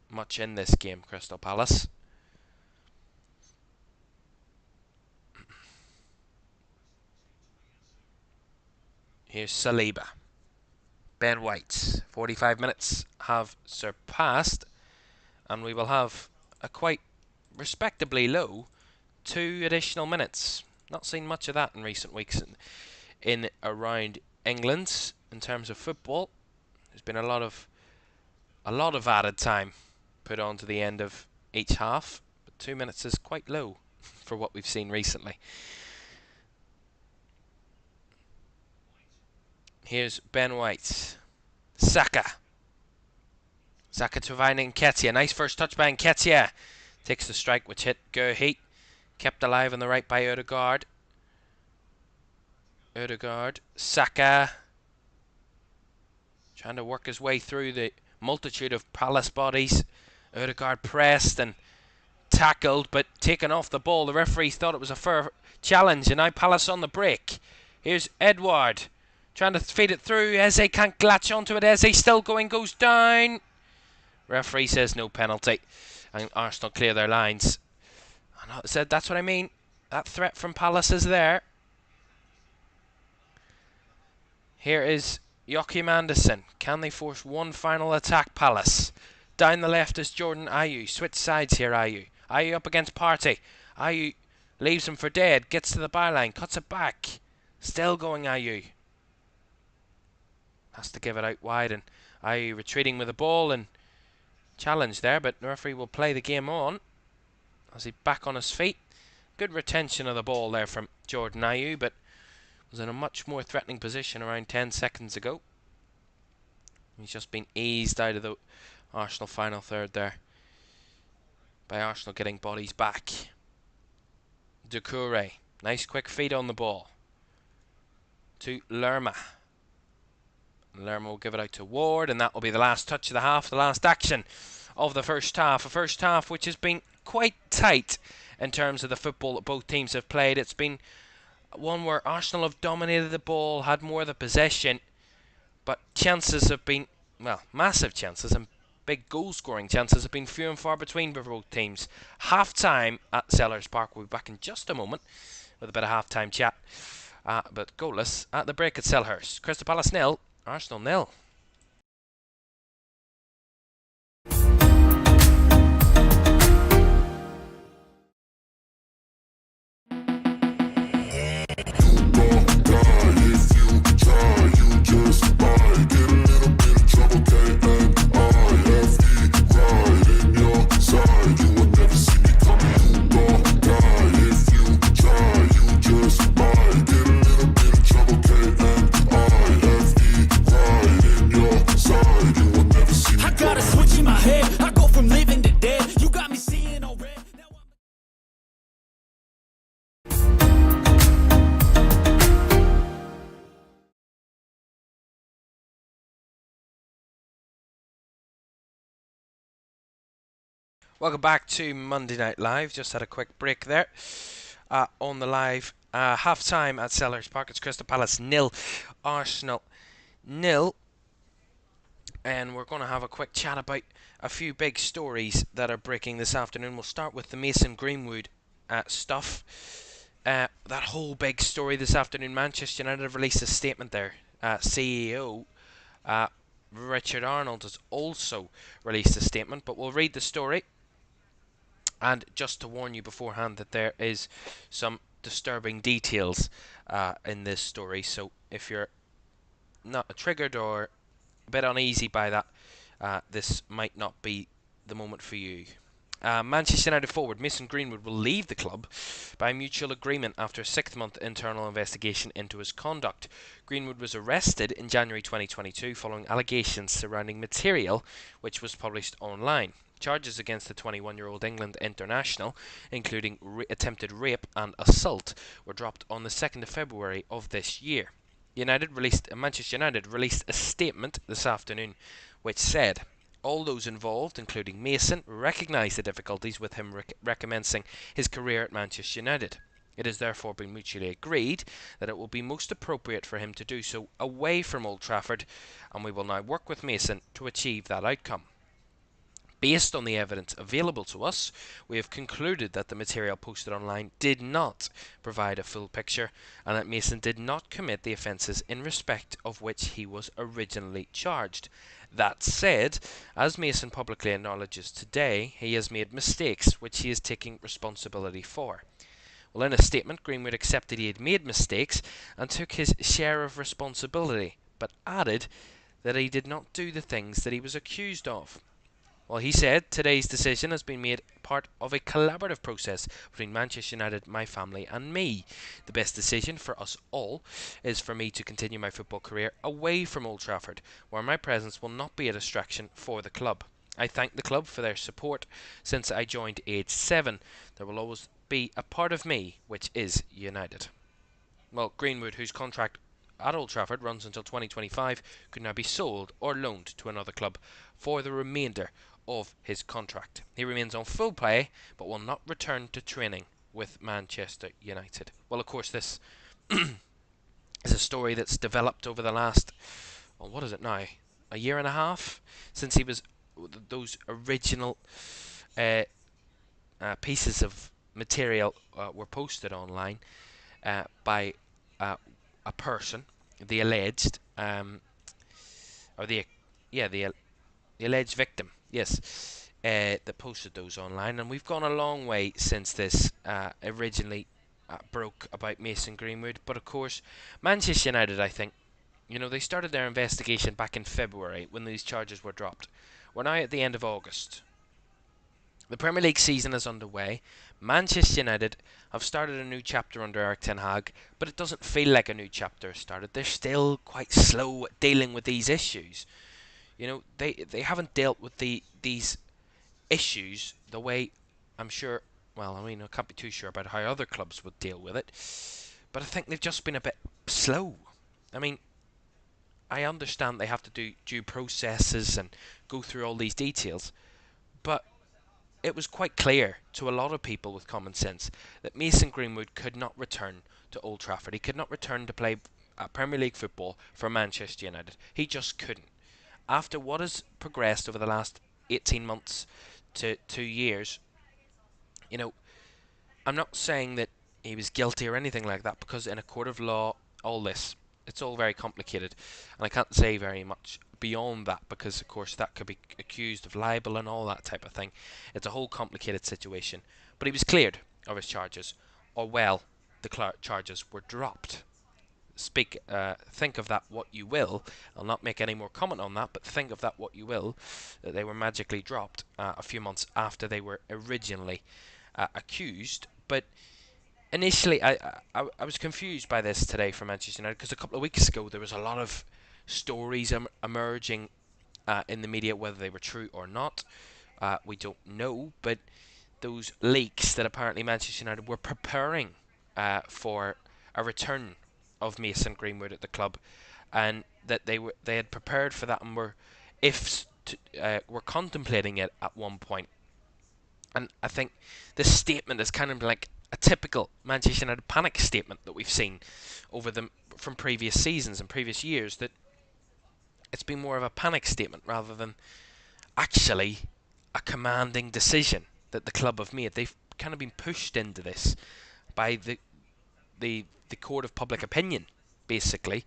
much in this game, Crystal Palace. Here's Saliba. Ben White. 45 minutes have surpassed, and we will have a quite respectably low 2 additional minutes. Not seen much of that in recent weeks in around England in terms of football. There's been a lot of added time put on to the end of each half, but 2 minutes is quite low for what we've seen recently. Here's Ben White. Saka. Saka to find Nketiah. Nice first touch by Nketiah. Takes the strike which hit Gurhey. Kept alive on the right by Odegaard. Saka. Trying to work his way through the multitude of Palace bodies. Odegaard pressed and tackled, but taken off the ball. The referees thought it was a fair challenge, and now Palace on the break. Here's Edouard. Trying to feed it through. Eze can't latch onto it. Eze still going, goes down. Referee says no penalty. And Arsenal clear their lines. And I said, that's what I mean. That threat from Palace is there. Here is Joachim Andersen. Can they force one final attack, Palace? Down the left is Jordan Ayew. Switch sides here, Ayew. Ayew up against Partey. Ayew leaves him for dead. Gets to the byline. Cuts it back. Still going, Ayew. Has to give it out wide, and Ayew retreating with the ball and challenge there, but the referee will play the game on as he back on his feet. Good retention of the ball there from Jordan Ayew, but was in a much more threatening position around 10 seconds ago. He's just been eased out of the Arsenal final third there by Arsenal getting bodies back. Doucouré. Nice quick feed on the ball to Lerma. Lerma will give it out to Ward, and that will be the last touch of the half, the last action of the first half. A first half which has been quite tight in terms of the football that both teams have played. It's been one where Arsenal have dominated the ball, had more of the possession, but chances have been, well, massive chances and big goal-scoring chances have been few and far between for both teams. Half-time at Sellers Park. We'll be back in just a moment with a bit of half-time chat. But goalless at the break at Selhurst. Crystal Palace 0, Arsenal 0. Welcome back to Monday Night Live. Just had a quick break there on the live. Half time at Sellers Park. It's Crystal Palace 0, Arsenal 0. And we're going to have a quick chat about a few big stories that are breaking this afternoon. We'll start with the Mason Greenwood stuff. That whole big story this afternoon. Manchester United have released a statement there. CEO Richard Arnold has also released a statement, but we'll read the story. And just to warn you beforehand that there is some disturbing details in this story, so if you're not triggered or a bit uneasy by that, this might not be the moment for you. Manchester United forward Mason Greenwood will leave the club by mutual agreement after a 6-month internal investigation into his conduct. Greenwood was arrested in January 2022 following allegations surrounding material which was published online. Charges against the 21-year-old England international, including attempted rape and assault, were dropped on the 2nd of February of this year. Manchester United released a statement this afternoon which said, all those involved, including Mason, recognise the difficulties with him recommencing his career at Manchester United. It has therefore been mutually agreed that it will be most appropriate for him to do so away from Old Trafford, and we will now work with Mason to achieve that outcome. Based on the evidence available to us, we have concluded that the material posted online did not provide a full picture and that Mason did not commit the offences in respect of which he was originally charged. That said, as Mason publicly acknowledges today, he has made mistakes which he is taking responsibility for. Well, in a statement, Greenwood accepted he had made mistakes and took his share of responsibility, but added that he did not do the things that he was accused of. Well, he said, today's decision has been made part of a collaborative process between Manchester United, my family and me. The best decision for us all is for me to continue my football career away from Old Trafford, where my presence will not be a distraction for the club. I thank the club for their support since I joined age 7. There will always be a part of me which is United. Well, Greenwood, whose contract at Old Trafford runs until 2025, could now be sold or loaned to another club for the remainder of his contract. He remains on full pay but will not return to training with Manchester United. Well, of course, this is a story that's developed over the last, well, what is it now? A year and a half since he was those original pieces of material were posted online by a person, the alleged the alleged victim, yes, that posted those online, and we've gone a long way since this originally broke about Mason Greenwood. But of course, Manchester United, I think, they started their investigation back in February when these charges were dropped. We're now at the end of August. The Premier League season is underway. Manchester United have started a new chapter under Erik ten Hag, but it doesn't feel like a new chapter has started. They're still quite slow at dealing with these issues. They haven't dealt with these issues the way I'm sure well, I mean, I can't be too sure about how other clubs would deal with it, but I think they've just been a bit slow. I mean, I understand they have to do due processes and go through all these details, but it was quite clear to a lot of people with common sense that Mason Greenwood could not return to Old Trafford. He could not return to play Premier League football for Manchester United. He just couldn't. After what has progressed over the last 18 months to 2 years, you know, I'm not saying that he was guilty or anything like that, because in a court of law, it's all very complicated, and I can't say very much beyond that, because of course that could be accused of libel and all that type of thing. It's a whole complicated situation. But he was cleared of his charges, or well, the charges were dropped. Think of that what you will. I'll not make any more comment on that, but think of that what you will, that they were magically dropped a few months after they were originally accused. But initially, I was confused by this today from Manchester United, because a couple of weeks ago there was a lot of stories emerging in the media. Whether they were true or not, we don't know, but those leaks that apparently Manchester United were preparing for a return of Mason Greenwood at the club, and that they had prepared for that and were contemplating it at one point. And I think this statement is kind of like a typical Manchester United panic statement that we've seen from previous seasons and previous years. That it's been more of a panic statement rather than actually a commanding decision that the club have made. They've kind of been pushed into this by the court of public opinion, basically,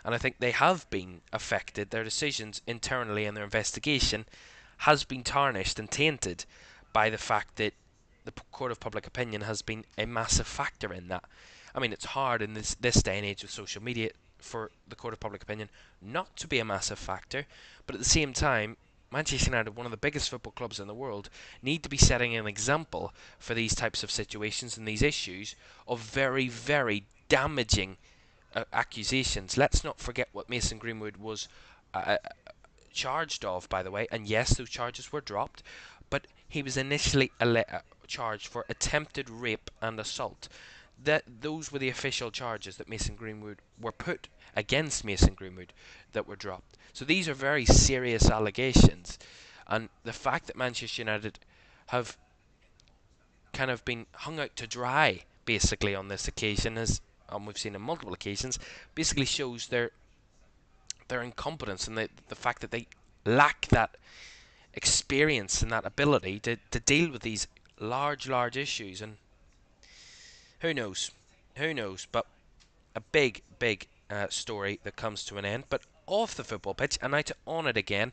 and I think they have been affected. Their decisions internally and their investigation has been tarnished and tainted by the fact that the court of public opinion has been a massive factor in that. I mean, it's hard in this day and age of social media for the court of public opinion not to be a massive factor, but at the same time, Manchester United, one of the biggest football clubs in the world, need to be setting an example for these types of situations and these issues of very, very damaging accusations. Let's not forget what Mason Greenwood was charged of, by the way, and yes, those charges were dropped, but he was initially charged for attempted rape and assault. Those were the official charges that Mason Greenwood were put against Mason Greenwood that were dropped. So these are very serious allegations, and the fact that Manchester United have kind of been hung out to dry basically on this occasion, as we've seen on multiple occasions, basically shows their incompetence and the fact that they lack that experience and that ability to deal with these large issues. And who knows, but a big story that comes to an end, but off the football pitch, and now to on it again.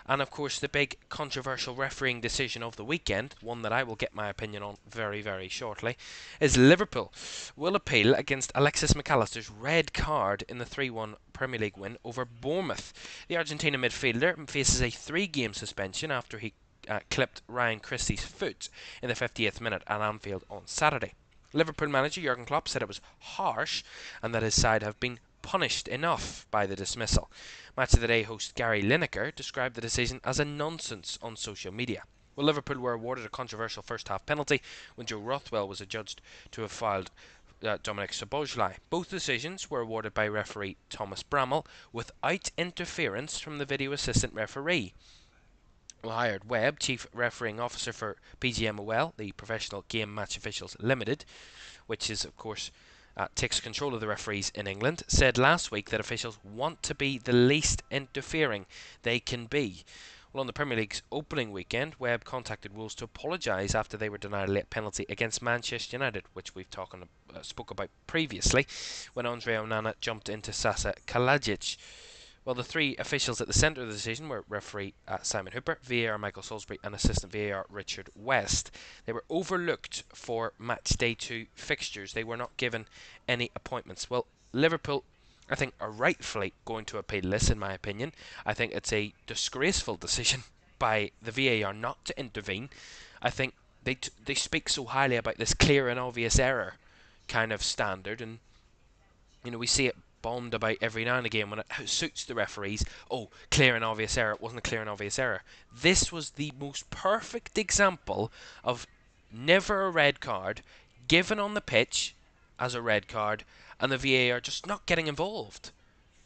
And of course the big controversial refereeing decision of the weekend, one that I will get my opinion on very, very shortly, is Liverpool will appeal against Alexis McAllister's red card in the 3-1 Premier League win over Bournemouth. The Argentina midfielder faces a 3-game suspension after he clipped Ryan Christie's foot in the 50th minute at Anfield on Saturday. Liverpool manager Jurgen Klopp said it was harsh and that his side have been punished enough by the dismissal. Match of the Day host Gary Lineker described the decision as a nonsense on social media. Well, Liverpool were awarded a controversial first-half penalty when Joe Rothwell was adjudged to have fouled Dominic Szoboszlai. Both decisions were awarded by referee Thomas Bramall without interference from the video assistant referee. Well, Hired Webb, Chief Refereeing Officer for PGMOL, the Professional Game Match Officials Limited, which is, of course, takes control of the referees in England, said last week that officials want to be the least interfering they can be. Well, on the Premier League's opening weekend, Webb contacted Wolves to apologise after they were denied a late penalty against Manchester United, which we've spoke about previously, when Andre Onana jumped into Sasa Kalajic. Well, the three officials at the centre of the decision were referee Simon Hooper, VAR Michael Salisbury and assistant VAR Richard West. They were overlooked for Matchday 2 fixtures. They were not given any appointments. Well, Liverpool, I think, are rightfully going to appeal this, in my opinion. I think it's a disgraceful decision by the VAR not to intervene. I think they speak so highly about this clear and obvious error kind of standard, and we see it bombed about every now and again when it suits the referees. Oh, clear and obvious error. It wasn't a clear and obvious error. This was the most perfect example of never a red card, given on the pitch as a red card, and the VAR just not getting involved.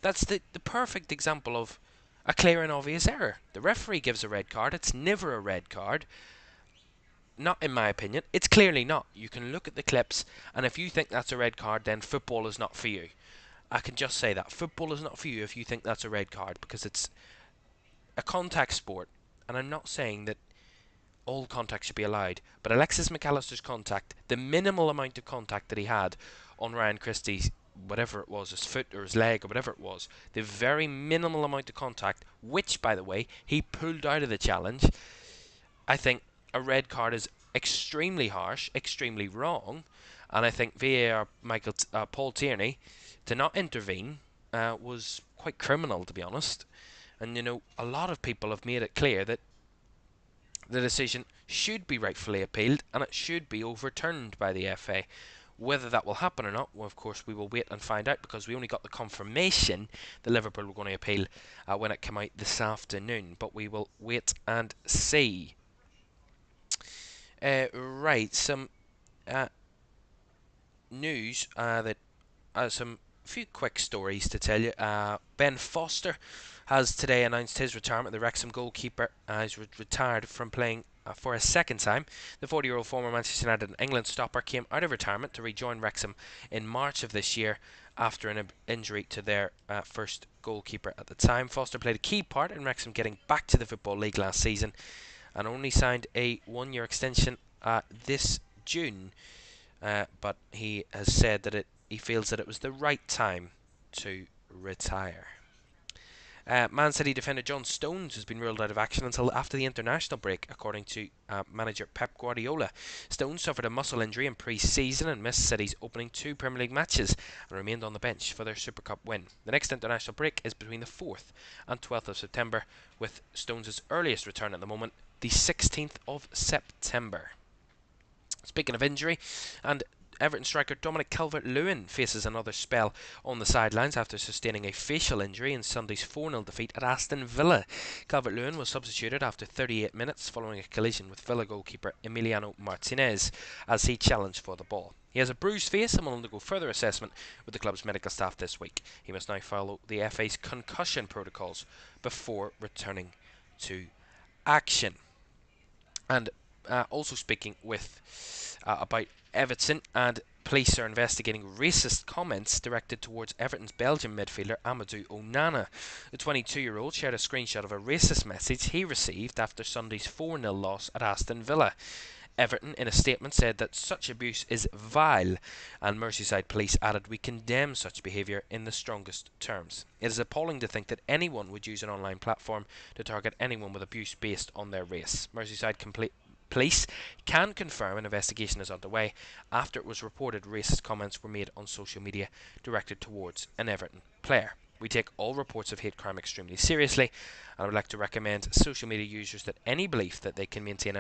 That's the perfect example of a clear and obvious error. The referee gives a red card, it's never a red card. Not in my opinion. It's clearly not. You can look at the clips, and if you think that's a red card, then football is not for you. I can just say that. Football is not for you if you think that's a red card, because it's a contact sport. And I'm not saying that all contact should be allowed, but Alexis McAllister's contact, the minimal amount of contact that he had on Ryan Christie's, whatever it was, his foot or his leg or whatever it was, the very minimal amount of contact, which, by the way, he pulled out of the challenge, I think a red card is extremely harsh, extremely wrong, and I think VAR Paul Tierney to not intervene was quite criminal, to be honest. And a lot of people have made it clear that the decision should be rightfully appealed and it should be overturned by the FA. Whether that will happen or not, well, of course, we will wait and find out, because we only got the confirmation that Liverpool were going to appeal when it came out this afternoon. But we will wait and see. Right, some news that some few quick stories to tell you. Ben Foster has today announced his retirement. The Wrexham goalkeeper has retired from playing for a second time. The 40-year-old former Manchester United and England stopper came out of retirement to rejoin Wrexham in March of this year after an injury to their first goalkeeper at the time. Foster played a key part in Wrexham getting back to the Football League last season and only signed a one-year extension this June. But he has said that he feels that it was the right time to retire. Man City defender John Stones has been ruled out of action until after the international break, according to manager Pep Guardiola. Stones suffered a muscle injury in pre-season and missed City's opening 2 Premier League matches and remained on the bench for their Super Cup win. The next international break is between the 4th and 12th of September, with Stones' earliest return at the moment, the 16th of September. Speaking of injury, and Everton striker Dominic Calvert-Lewin faces another spell on the sidelines after sustaining a facial injury in Sunday's 4-0 defeat at Aston Villa. Calvert-Lewin was substituted after 38 minutes following a collision with Villa goalkeeper Emiliano Martinez as he challenged for the ball. He has a bruised face and will undergo further assessment with the club's medical staff this week. He must now follow the FA's concussion protocols before returning to action. And also speaking about Everton, and police are investigating racist comments directed towards Everton's Belgian midfielder Amadou Onana. The 22-year-old shared a screenshot of a racist message he received after Sunday's 4-0 loss at Aston Villa. Everton, in a statement, said that such abuse is vile, and Merseyside police added, "We condemn such behaviour in the strongest terms. It is appalling to think that anyone would use an online platform to target anyone with abuse based on their race." Merseyside police can confirm an investigation is underway after it was reported racist comments were made on social media directed towards an Everton player. We take all reports of hate crime extremely seriously, and I would like to recommend social media users that any belief that they can maintain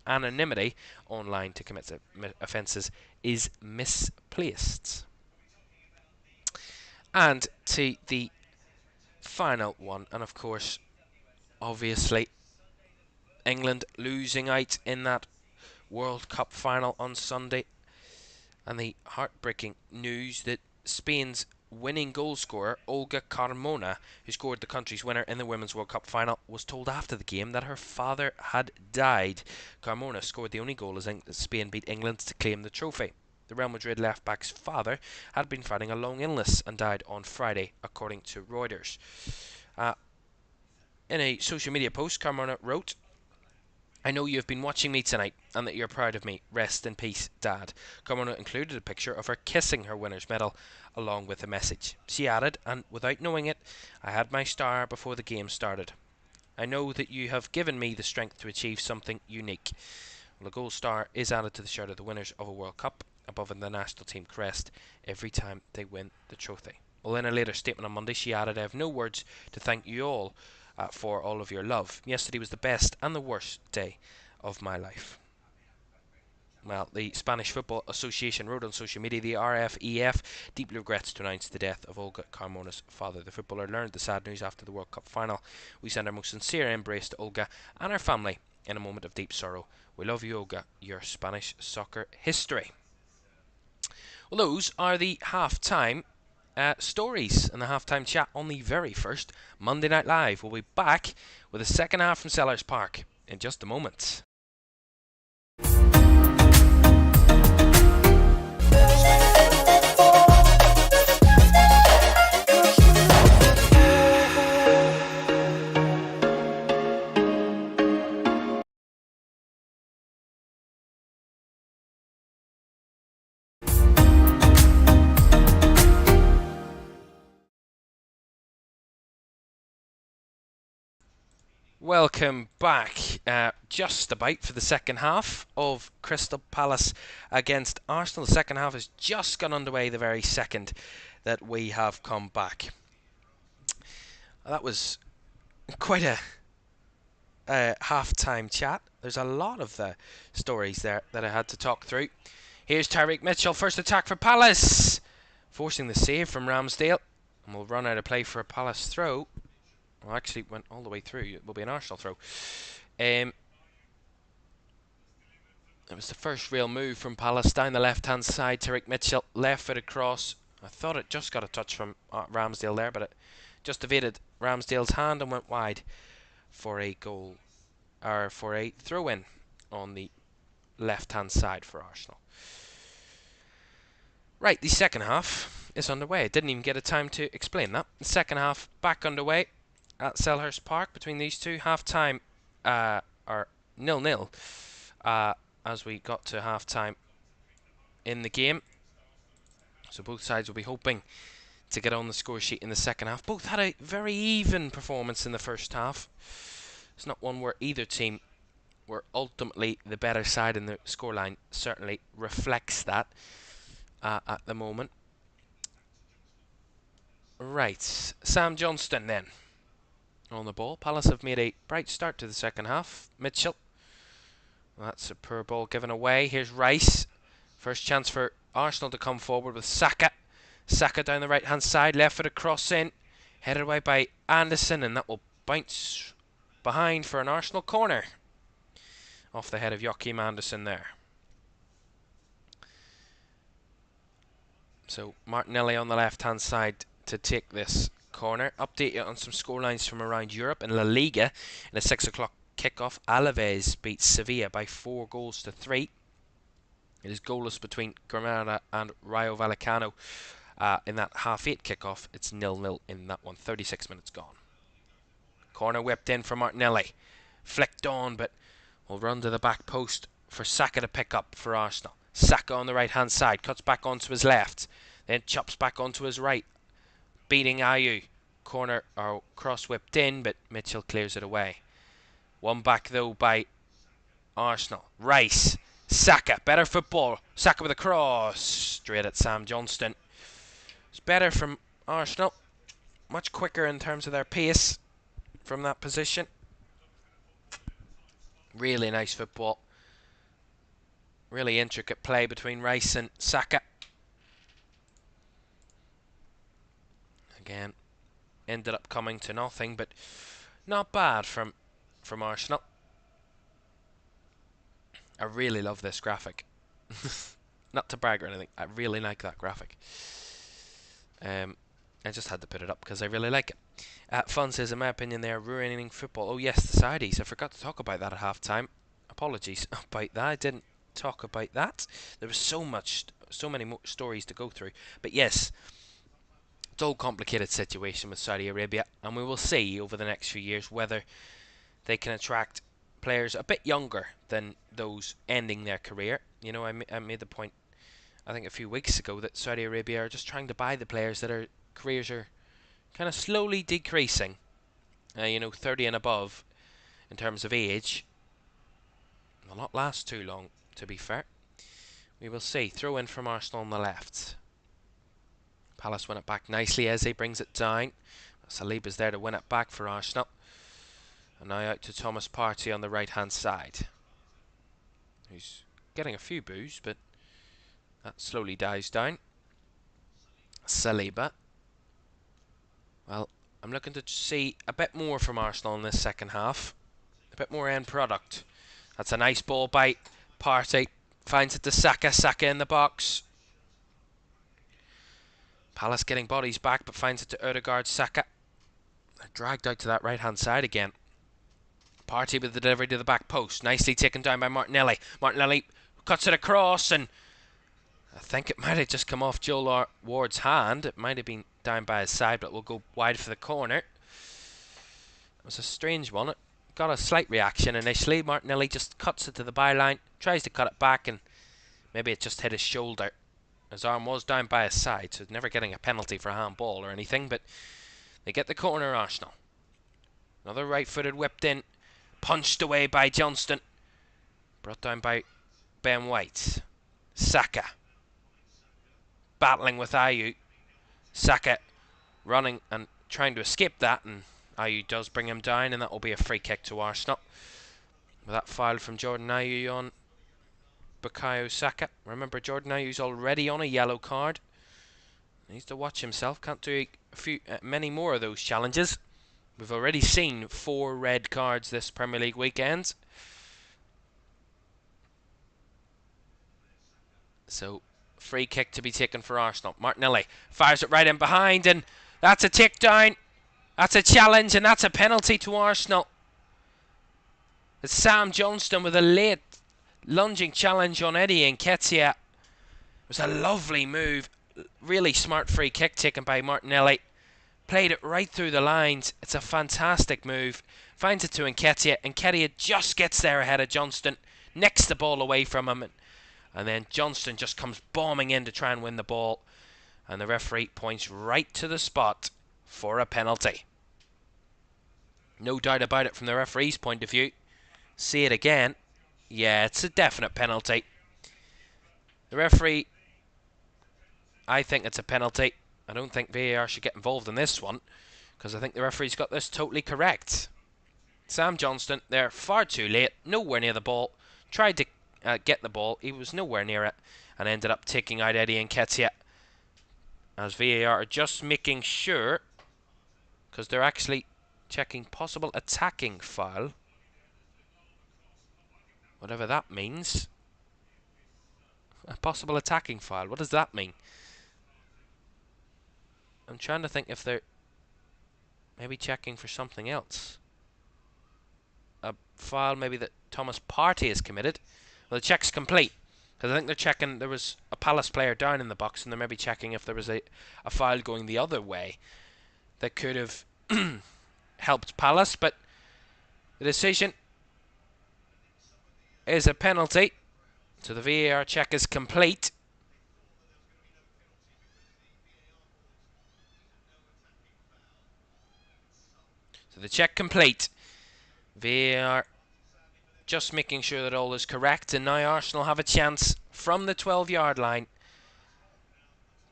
anonymity online to commit offences is misplaced. And to the final one, and of course, obviously, England losing out in that World Cup final on Sunday, and the heartbreaking news that Spain's winning goal scorer Olga Carmona, who scored the country's winner in the Women's World Cup final, was told after the game that her father had died. Carmona scored the only goal as Spain beat England to claim the trophy. The Real Madrid left-back's father had been fighting a long illness and died on Friday, according to Reuters. In a social media post, Carmona wrote, "I know you have been watching me tonight and that you're proud of me. Rest in peace, Dad." Carmona included a picture of her kissing her winner's medal along with a message. She added, "And without knowing it, I had my star before the game started. I know that you have given me the strength to achieve something unique." Well, the gold star is added to the shirt of the winners of a World Cup above the national team crest every time they win the trophy. Well, in a later statement on Monday, she added, "I have no words to thank you all for all of your love. Yesterday was the best and the worst day of my life." Well, the Spanish Football Association wrote on social media, "The RFEF deeply regrets to announce the death of Olga Carmona's father. The footballer learned the sad news after the World Cup final. We send our most sincere embrace to Olga and her family in a moment of deep sorrow. We love you, Olga, your Spanish soccer history. Well, those are the half-time stories and the half-time chat on the very first Monday Night Live. We'll be back with the second half from Sellers Park in just a moment. Welcome back, just about for the second half of Crystal Palace against Arsenal. The second half has just gone underway the very second that we have come back. That was quite a half-time chat. There's a lot of the stories there that I had to talk through. Here's Tyreek Mitchell, first attack for Palace, forcing the save from Ramsdale, and we'll run out of play for a Palace throw. Well, actually went all the way through. It will be an Arsenal throw. It was the first real move from Palace down the left-hand side. Tyreek Mitchell, left-footed cross. I thought it just got a touch from Ramsdale there, but it just evaded Ramsdale's hand and went wide for a goal, or for a throw-in on the left-hand side for Arsenal. Right, the second half is underway. I didn't even get a time to explain that. The second half back underway at Selhurst Park between these two. Half-time are 0-0 as we got to half-time in the game. So both sides will be hoping to get on the score sheet in the second half. Both had a very even performance in the first half. It's not one where either team were ultimately the better side, and the scoreline certainly reflects that at the moment. Right, Sam Johnston then on the ball. Palace have made a bright start to the second half. Mitchell. Well, that's a poor ball given away. Here's Rice. First chance for Arsenal to come forward with Saka. Saka down the right-hand side. Left-footed cross in. Headed away by Anderson, and that will bounce behind for an Arsenal corner. Off the head of Joachim Anderson there. So Martinelli on the left-hand side to take this corner. Update you on some scorelines from around Europe. In La Liga, in a 6 o'clock kickoff, Alaves beat Sevilla by 4-3. It is goalless between Granada and Rayo Vallecano. In that half-8 kickoff, it's 0-0 in that one. 36 minutes gone. Corner whipped in for Martinelli. Flicked on, but will run to the back post for Saka to pick up for Arsenal. Saka on the right-hand side. Cuts back onto his left. Then chops back onto his right. Beating Ayew. Corner or cross whipped in, but Mitchell clears it away. One back though by Arsenal. Rice. Saka. Better football. Saka with a cross. Straight at Sam Johnston. It's better from Arsenal. Much quicker in terms of their pace from that position. Really nice football. Really intricate play between Rice and Saka. Again, ended up coming to nothing, but not bad from Arsenal. I really love this graphic. Not to brag or anything, I really like that graphic. I just had to put it up because I really like it. Fun says, in my opinion, they are ruining football. Oh yes, the Saudis. I forgot to talk about that at half-time. Apologies about that. I didn't talk about that. There was so many more stories to go through. But yes, it's all a complicated situation with Saudi Arabia, and we will see over the next few years whether they can attract players a bit younger than those ending their career. You know, I made the point, I think a few weeks ago, that Saudi Arabia are just trying to buy the players that are careers are kind of slowly decreasing. 30 and above in terms of age. Will not last too long, to be fair. We will see. Throw in from Arsenal on the left. Palace win it back nicely. Eze brings it down. Saliba's there to win it back for Arsenal. And now out to Thomas Partey on the right-hand side. He's getting a few boos, but that slowly dies down. Saliba. Well, I'm looking to see a bit more from Arsenal in this second half. A bit more end product. That's a nice ball by Partey. Finds it to Saka. Saka in the box. Palace getting bodies back, but finds it to Odegaard. Saka. They're dragged out to that right-hand side again. Partey with the delivery to the back post. Nicely taken down by Martinelli. Martinelli cuts it across, and I think it might have just come off Joel Ward's hand. It might have been down by his side, but we'll go wide for the corner. It was a strange one. It got a slight reaction initially. Martinelli just cuts it to the byline, tries to cut it back, and maybe it just hit his shoulder. His arm was down by his side, so never getting a penalty for a handball or anything, but they get the corner, Arsenal. Another right-footed whipped in, punched away by Johnston. Brought down by Ben White. Saka. Battling with Ayew. Saka running and trying to escape that, and Ayew does bring him down, and that will be a free kick to Arsenal. With that foul from Jordan Ayew on Bukayo Saka. Remember, Jordan Ayew's already on a yellow card. Needs to watch himself. Can't do many more of those challenges. We've already seen 4 red cards this Premier League weekend. So, free kick to be taken for Arsenal. Martinelli fires it right in behind, and that's a takedown. That's a challenge, and that's a penalty to Arsenal. It's Sam Johnston with a late lunging challenge on Eddie Nketiah. It was a lovely move. Really smart free kick taken by Martinelli. Played it right through the lines. It's a fantastic move. Finds it to Nketiah. Nketiah just gets there ahead of Johnston. Nicks the ball away from him. And then Johnston just comes bombing in to try and win the ball. And the referee points right to the spot for a penalty. No doubt about it from the referee's point of view. See it again. Yeah, it's a definite penalty. The referee, I think it's a penalty. I don't think VAR should get involved in this one, because I think the referee's got this totally correct. Sam Johnston there, far too late, nowhere near the ball. Tried to get the ball, he was nowhere near it, and ended up taking out Eddie Nketiah. As VAR are just making sure, because they're actually checking possible attacking foul. Whatever that means. A possible attacking foul. What does that mean? I'm trying to think if they're maybe checking for something else. A foul maybe that Thomas Partey has committed. Well, the check's complete. Because I think they're checking there was a Palace player down in the box, and they're maybe checking if there was a foul going the other way that could have helped Palace. But the decision is a penalty. So the VAR check is complete. So the check complete. VAR just making sure that all is correct. And now Arsenal have a chance from the 12-yard line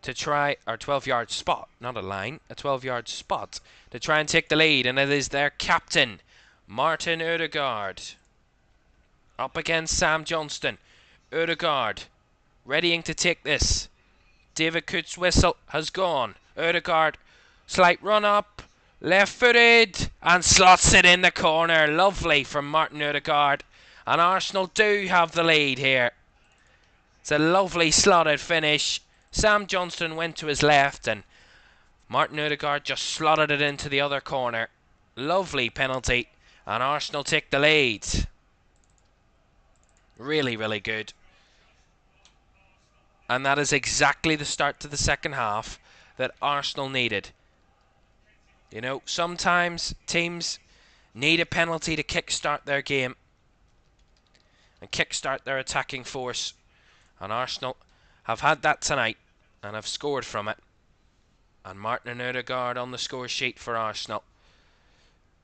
to try, or 12-yard spot, not a line, a 12-yard spot to try and take the lead. And it is their captain, Martin Odegaard, up against Sam Johnston. Odegaard readying to take this. David Coote's whistle has gone. Odegaard, slight run up, left footed, and slots it in the corner. Lovely from Martin Odegaard. And Arsenal do have the lead here. It's a lovely slotted finish. Sam Johnston went to his left, and Martin Odegaard just slotted it into the other corner. Lovely penalty, and Arsenal take the lead. Really, really good. And that is exactly the start to the second half that Arsenal needed. You know, sometimes teams need a penalty to kickstart their game and kickstart their attacking force. And Arsenal have had that tonight and have scored from it. And Martin Odegaard on the score sheet for Arsenal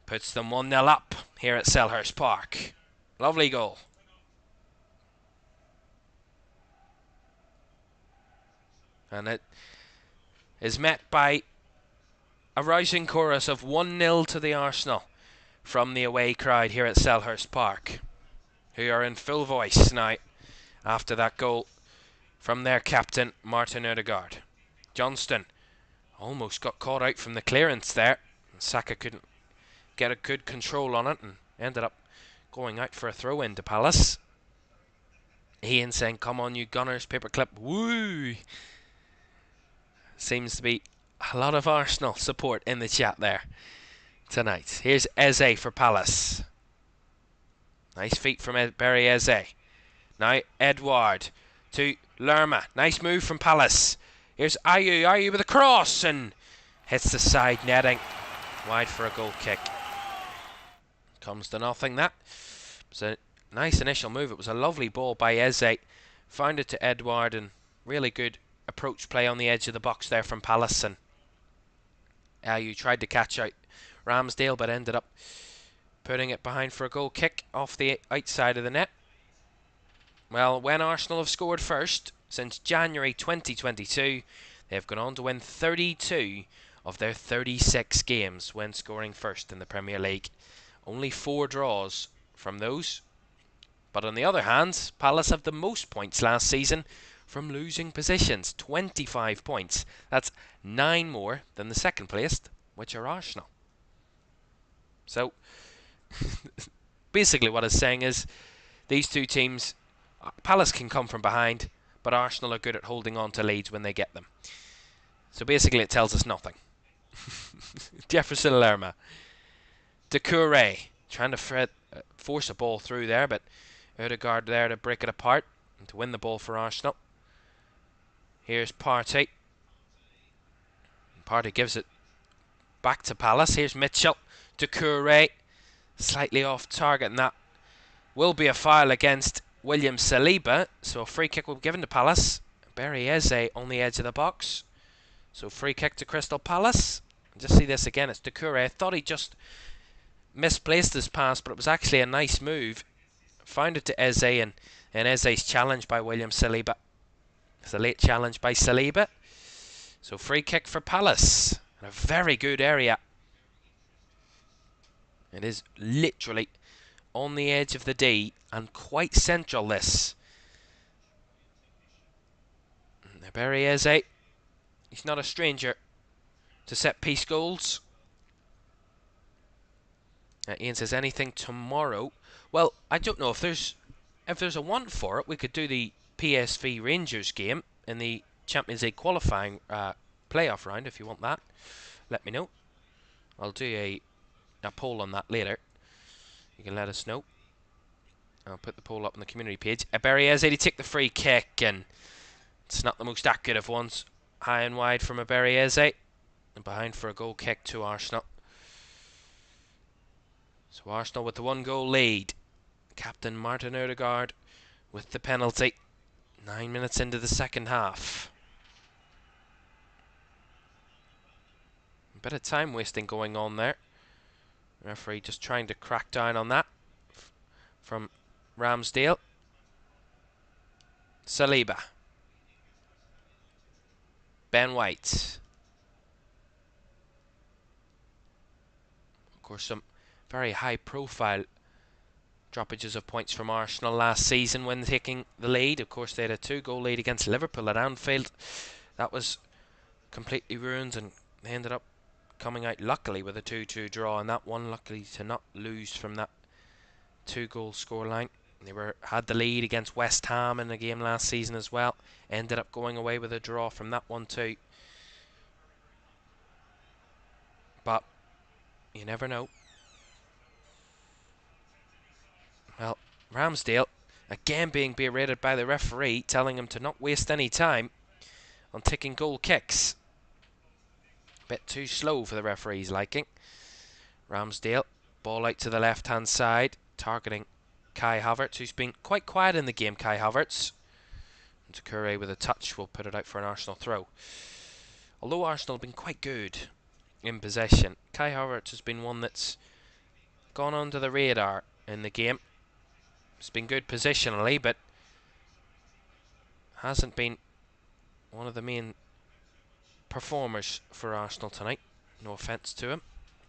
puts them 1-0 up here at Selhurst Park. Lovely goal. And it is met by a rousing chorus of 1-0 to the Arsenal from the away crowd here at Selhurst Park, who are in full voice now after that goal from their captain, Martin Odegaard. Johnston almost got caught out from the clearance there. Saka couldn't get a good control on it and ended up going out for a throw-in to Palace. Ian saying, come on you Gunners, paperclip, woo! Seems to be a lot of Arsenal support in the chat there tonight. Here's Eze for Palace. Nice feet from Barry Eze. Now Edouard to Lerma. Nice move from Palace. Here's Ayew with a cross and hits the side netting. Wide for a goal kick. Comes to nothing that. It was a nice initial move. It was a lovely ball by Eze. Found it to Edouard and really good approach play on the edge of the box there from Palace. And Ayew tried to catch out Ramsdale but ended up putting it behind for a goal kick off the outside of the net. Well, when Arsenal have scored first since January 2022, they have gone on to win 32 of their 36 games when scoring first in the Premier League. Only 4 draws from those. But on the other hand, Palace have the most points last season from losing positions. 25 points. That's 9 more than the second placed, which are Arsenal. So, basically what it's saying is these two teams, Palace can come from behind, but Arsenal are good at holding on to leads when they get them. So basically it tells us nothing. Jefferson Lerma. Doucouré trying to force a ball through there, but Odegaard there to break it apart and to win the ball for Arsenal. Here's Partey. Partey gives it back to Palace. Here's Mikel. Doucouré slightly off target, and that will be a foul against William Saliba. So a free kick will be given to Palace. Barry Eze on the edge of the box. So free kick to Crystal Palace. Just see this again. It's Doucouré. I thought he just misplaced his pass, but it was actually a nice move. Found it to Eze, and Eze's challenged by William Saliba. It's a late challenge by Saliba. So free kick for Palace. In a very good area. It is literally on the edge of the D and quite central this. Barry Eze, he's not a stranger to set piece goals. Ian says anything tomorrow. Well, I don't know if there's a want for it. We could do the PSV Rangers game in the Champions League qualifying playoff round if you want that. Let me know. I'll do a poll on that later. You can let us know. I'll put the poll up on the community page. Barry Eze to take the free kick, and it's not the most accurate of ones. High and wide from Barry Eze, and behind for a goal kick to Arsenal. So Arsenal with the 1-goal lead. Captain Martin Odegaard with the penalty. 9 minutes into the second half. A bit of time wasting going on there. Referee just trying to crack down on that. From Ramsdale. Saliba. Ben White. Of course, some very high profile droppages of points from Arsenal last season when taking the lead. Of course, they had a 2-goal lead against Liverpool at Anfield. That was completely ruined, and they ended up coming out luckily with a 2-2 draw, and that one luckily to not lose from that 2-goal scoreline. They had the lead against West Ham in the game last season as well. Ended up going away with a draw from that one too. But you never know. Well, Ramsdale again being berated by the referee, telling him to not waste any time on taking goal kicks. Bit too slow for the referee's liking. Ramsdale, ball out to the left-hand side, targeting Kai Havertz, who's been quite quiet in the game, Kai Havertz. And Doucouré with a touch will put it out for an Arsenal throw. Although Arsenal have been quite good in possession, Kai Havertz has been one that's gone under the radar in the game. It's been good positionally, but hasn't been one of the main performers for Arsenal tonight. No offence to him.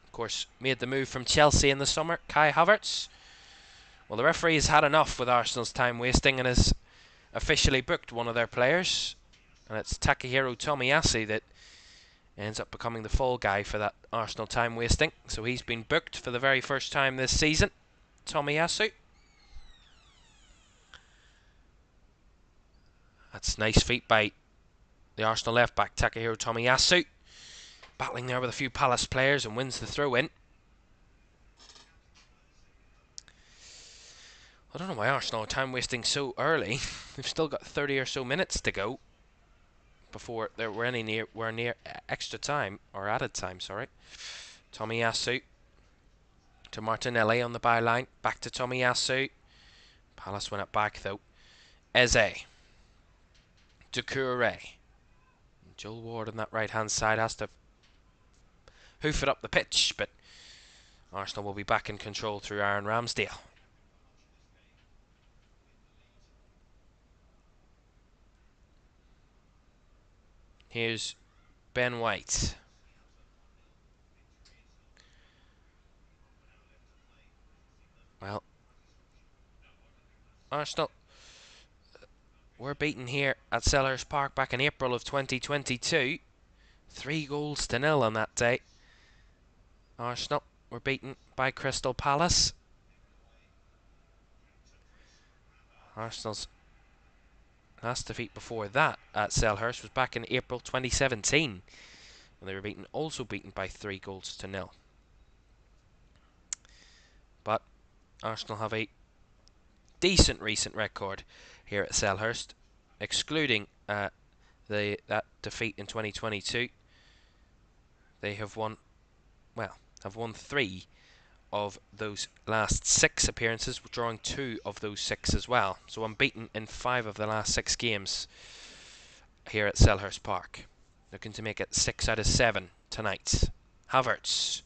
Of course, made the move from Chelsea in the summer, Kai Havertz. Well, the referee has had enough with Arsenal's time wasting and has officially booked one of their players. And it's Takahiro Tomiyasu that ends up becoming the fall guy for that Arsenal time wasting. So he's been booked for the very first time this season. Tomiyasu. That's nice feet by the Arsenal left back, Takahiro Tomiyasu. Battling there with a few Palace players and wins the throw in. I don't know why Arsenal are time wasting so early. They've still got 30 or so minutes to go before there were any near extra time, or added time, sorry. Tomiyasu to Martinelli on the byline. Back to Tomiyasu. Palace win it back though. Eze. Doucouré. Joel Ward on that right hand side has to hoof it up the pitch, but Arsenal will be back in control through Aaron Ramsdale. Here's Ben White. Well, Arsenal were beaten here at Selhurst Park back in April of 2022. 3-0 on that day. Arsenal were beaten by Crystal Palace. Arsenal's last defeat before that at Selhurst was back in April 2017, when they were also beaten by 3-0. But Arsenal have a decent recent record here at Selhurst, excluding that defeat in 2022. They have won 3 of those last 6 appearances, drawing 2 of those 6 as well. So unbeaten in 5 of the last 6 games here at Selhurst Park. Looking to make it 6 out of 7 tonight. Havertz,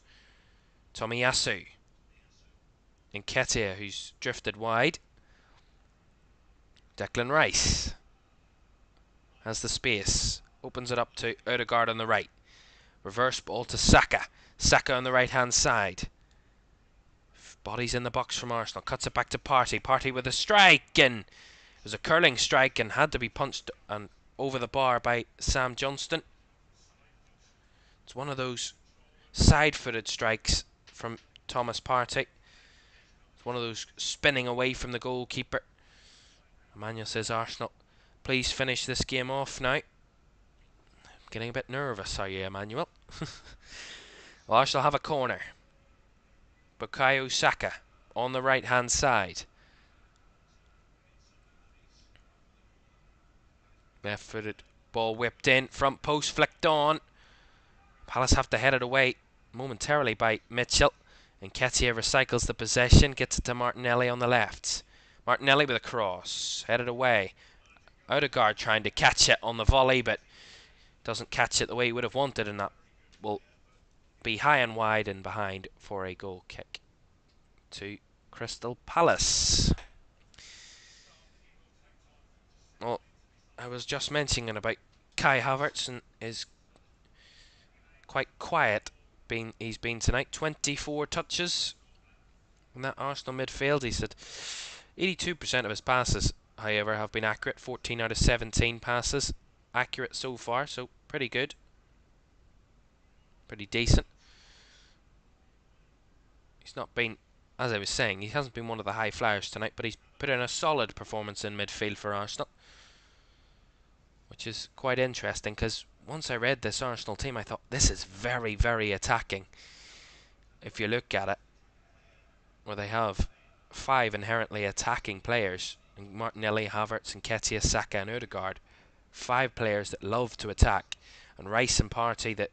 Tomiyasu, Nketiah, who's drifted wide. Declan Rice has the space, opens it up to Odegaard on the right. Reverse ball to Saka. Saka on the right hand side. Bodies in the box from Arsenal. Cuts it back to Partey. Partey with a strike, and it was a curling strike and had to be punched and over the bar by Sam Johnston. It's one of those side-footed strikes from Thomas Partey. It's one of those spinning away from the goalkeeper. Emmanuel says, Arsenal, please finish this game off now. Getting a bit nervous, are you, Emmanuel? Well, Arsenal have a corner. Bukayo Saka on the right hand side. Left footed ball whipped in, front post flicked on. Palace have to head it away momentarily by Mikel. Nketiah recycles the possession, gets it to Martinelli on the left. Martinelli with a cross, headed away. Odegaard trying to catch it on the volley, but doesn't catch it the way he would have wanted, and that will be high and wide and behind for a goal kick to Crystal Palace. Well, I was just mentioning about Kai Havertz and is quite quiet he's been tonight. 24 touches in that Arsenal midfield. He said 82% of his passes, however, have been accurate. 14 out of 17 passes accurate so far, so pretty good. Pretty decent. He's not been, as I was saying, he hasn't been one of the high flyers tonight, but he's put in a solid performance in midfield for Arsenal, which is quite interesting, because once I read this Arsenal team, I thought, this is very, very attacking. If you look at it, where they have 5 inherently attacking players, Martinelli, Havertz, Nketiah, Saka and Odegaard. 5 players that love to attack, and Rice and Partey that,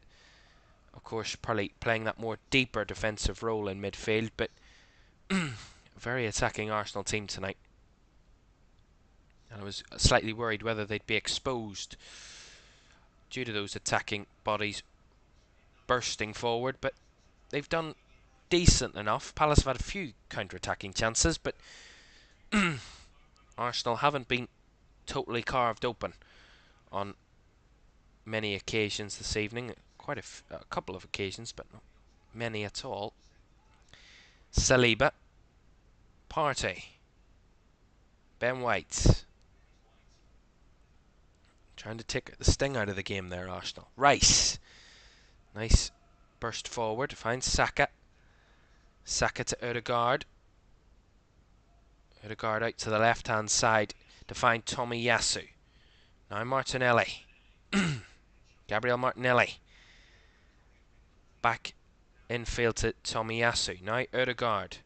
of course, probably playing that more deeper defensive role in midfield, but a very attacking Arsenal team tonight. And I was slightly worried whether they'd be exposed due to those attacking bodies bursting forward, but they've done decent enough. Palace have had a few counter-attacking chances, but Arsenal haven't been totally carved open on many occasions this evening. Quite a couple of occasions, but not many at all. Saliba, Partey, Ben White. Trying to take the sting out of the game there, Arsenal. Rice. Nice burst forward. Finds Saka. Saka to Odegaard. Odegaard out to the left-hand side to find Tomiyasu. Now Martinelli. Gabriel Martinelli. Back infield to Tomiyasu. Now Odegaard.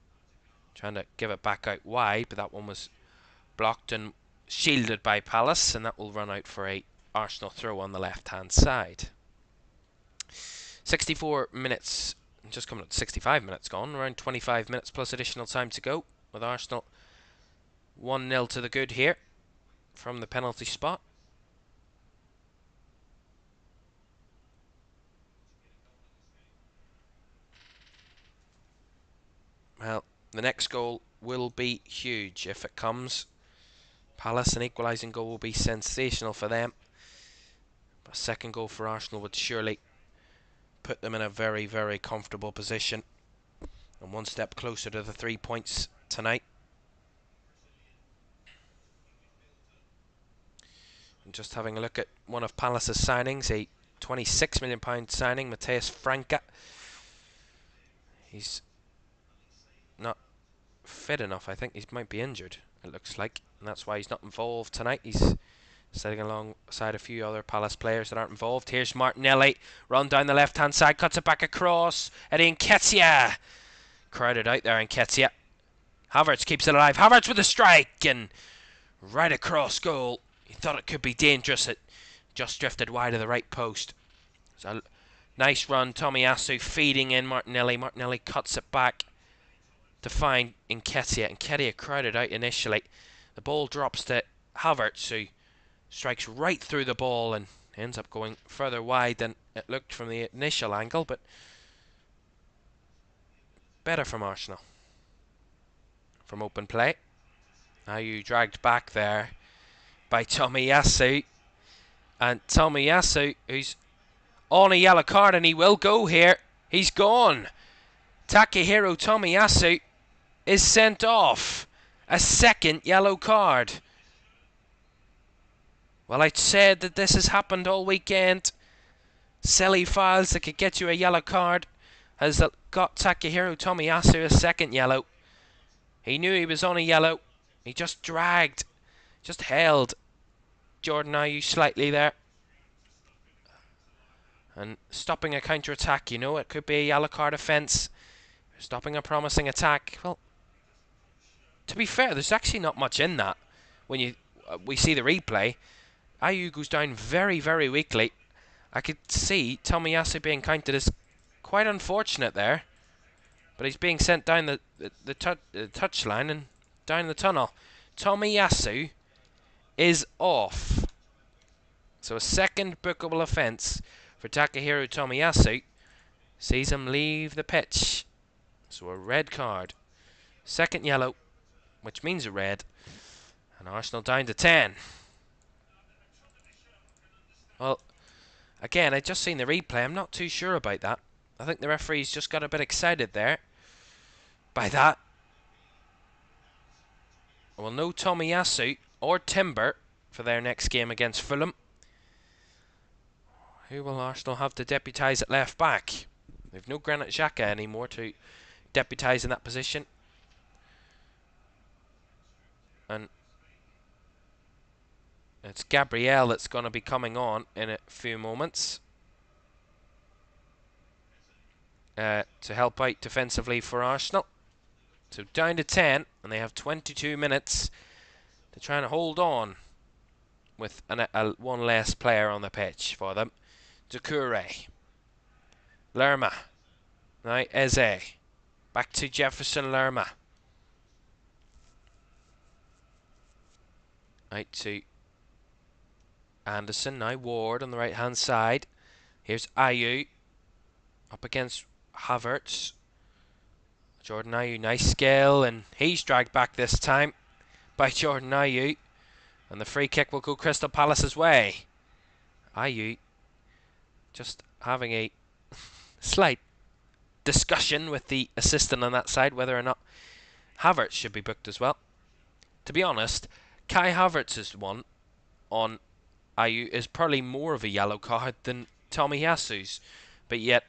Trying to give it back out wide, but that one was blocked and shielded by Palace, and that will run out for a Arsenal throw on the left-hand side. 64 minutes, just coming up to 65 minutes gone, around 25 minutes plus additional time to go, with Arsenal 1-0 to the good here from the penalty spot. Well, the next goal will be huge if it comes. Palace, an equalising goal will be sensational for them. A second goal for Arsenal would surely put them in a very, very comfortable position and one step closer to the 3 points tonight. And just having a look at one of Palace's signings, a £26 million signing, Matheus Franca. He's not fit enough. I think he might be injured, it looks like, and that's why he's not involved tonight. He's sitting alongside a few other Palace players that aren't involved. Here's Martinelli, run down the left-hand side, cuts it back across. Eddie Nketiah, crowded out there. Nketiah, Havertz keeps it alive. Havertz with a strike and right across goal. He thought it could be dangerous. It just drifted wide of the right post. So nice run. Tomiyasu feeding in Martinelli. Martinelli cuts it back to find Nketiah. Nketiah crowded out initially. The ball drops to Havertz, who strikes right through the ball and ends up going further wide than it looked from the initial angle, but better from Arsenal. From open play. Now you dragged back there by Tomiyasu. And Tomiyasu, who's on a yellow card, and he will go here. He's gone. Takehiro Tomiyasu is sent off. A second yellow card. Well, I said that this has happened all weekend. Silly fouls that could get you a yellow card has got Takehiro Tomiyasu a second yellow. He knew he was on a yellow. He just dragged, just held Jordan Ayew slightly there. And stopping a counter-attack, you know, it could be a yellow card offence. Stopping a promising attack. Well, to be fair, there's actually not much in that. When we see the replay, Ayew goes down very, very weakly. I could see Tomiyasu being counted as quite unfortunate there. But he's being sent down the touchline and down the tunnel. Tomiyasu is off. So a second bookable offence for Takehiro Tomiyasu sees him leave the pitch. So a red card. Second yellow, which means a red. And Arsenal down to 10. Well, again, I just seen the replay. I'm not too sure about that. I think the referee's just got a bit excited there by that. Well, no Tomiyasu or Timber for their next game against Fulham. Who will Arsenal have to deputise at left back? They've no Granit Xhaka anymore to deputise in that position. And it's Gabriel that's going to be coming on in a few moments to help out defensively for Arsenal. So down to 10, and they have 22 minutes to try and hold on with one less player on the pitch for them. Doucouré, Lerma, now Eze, back to Jefferson Lerma, out to Anderson, now Ward on the right hand side. Here's Ayew up against Havertz. Jordan Ayew, nice skill, and he's dragged back this time by Jordan Ayew, and the free kick will go Crystal Palace's way. Ayew just having a slight discussion with the assistant on that side whether or not Havertz should be booked as well. To be honest, Kai Havertz's one on Ayew is probably more of a yellow card than Tomiyasu's, but yet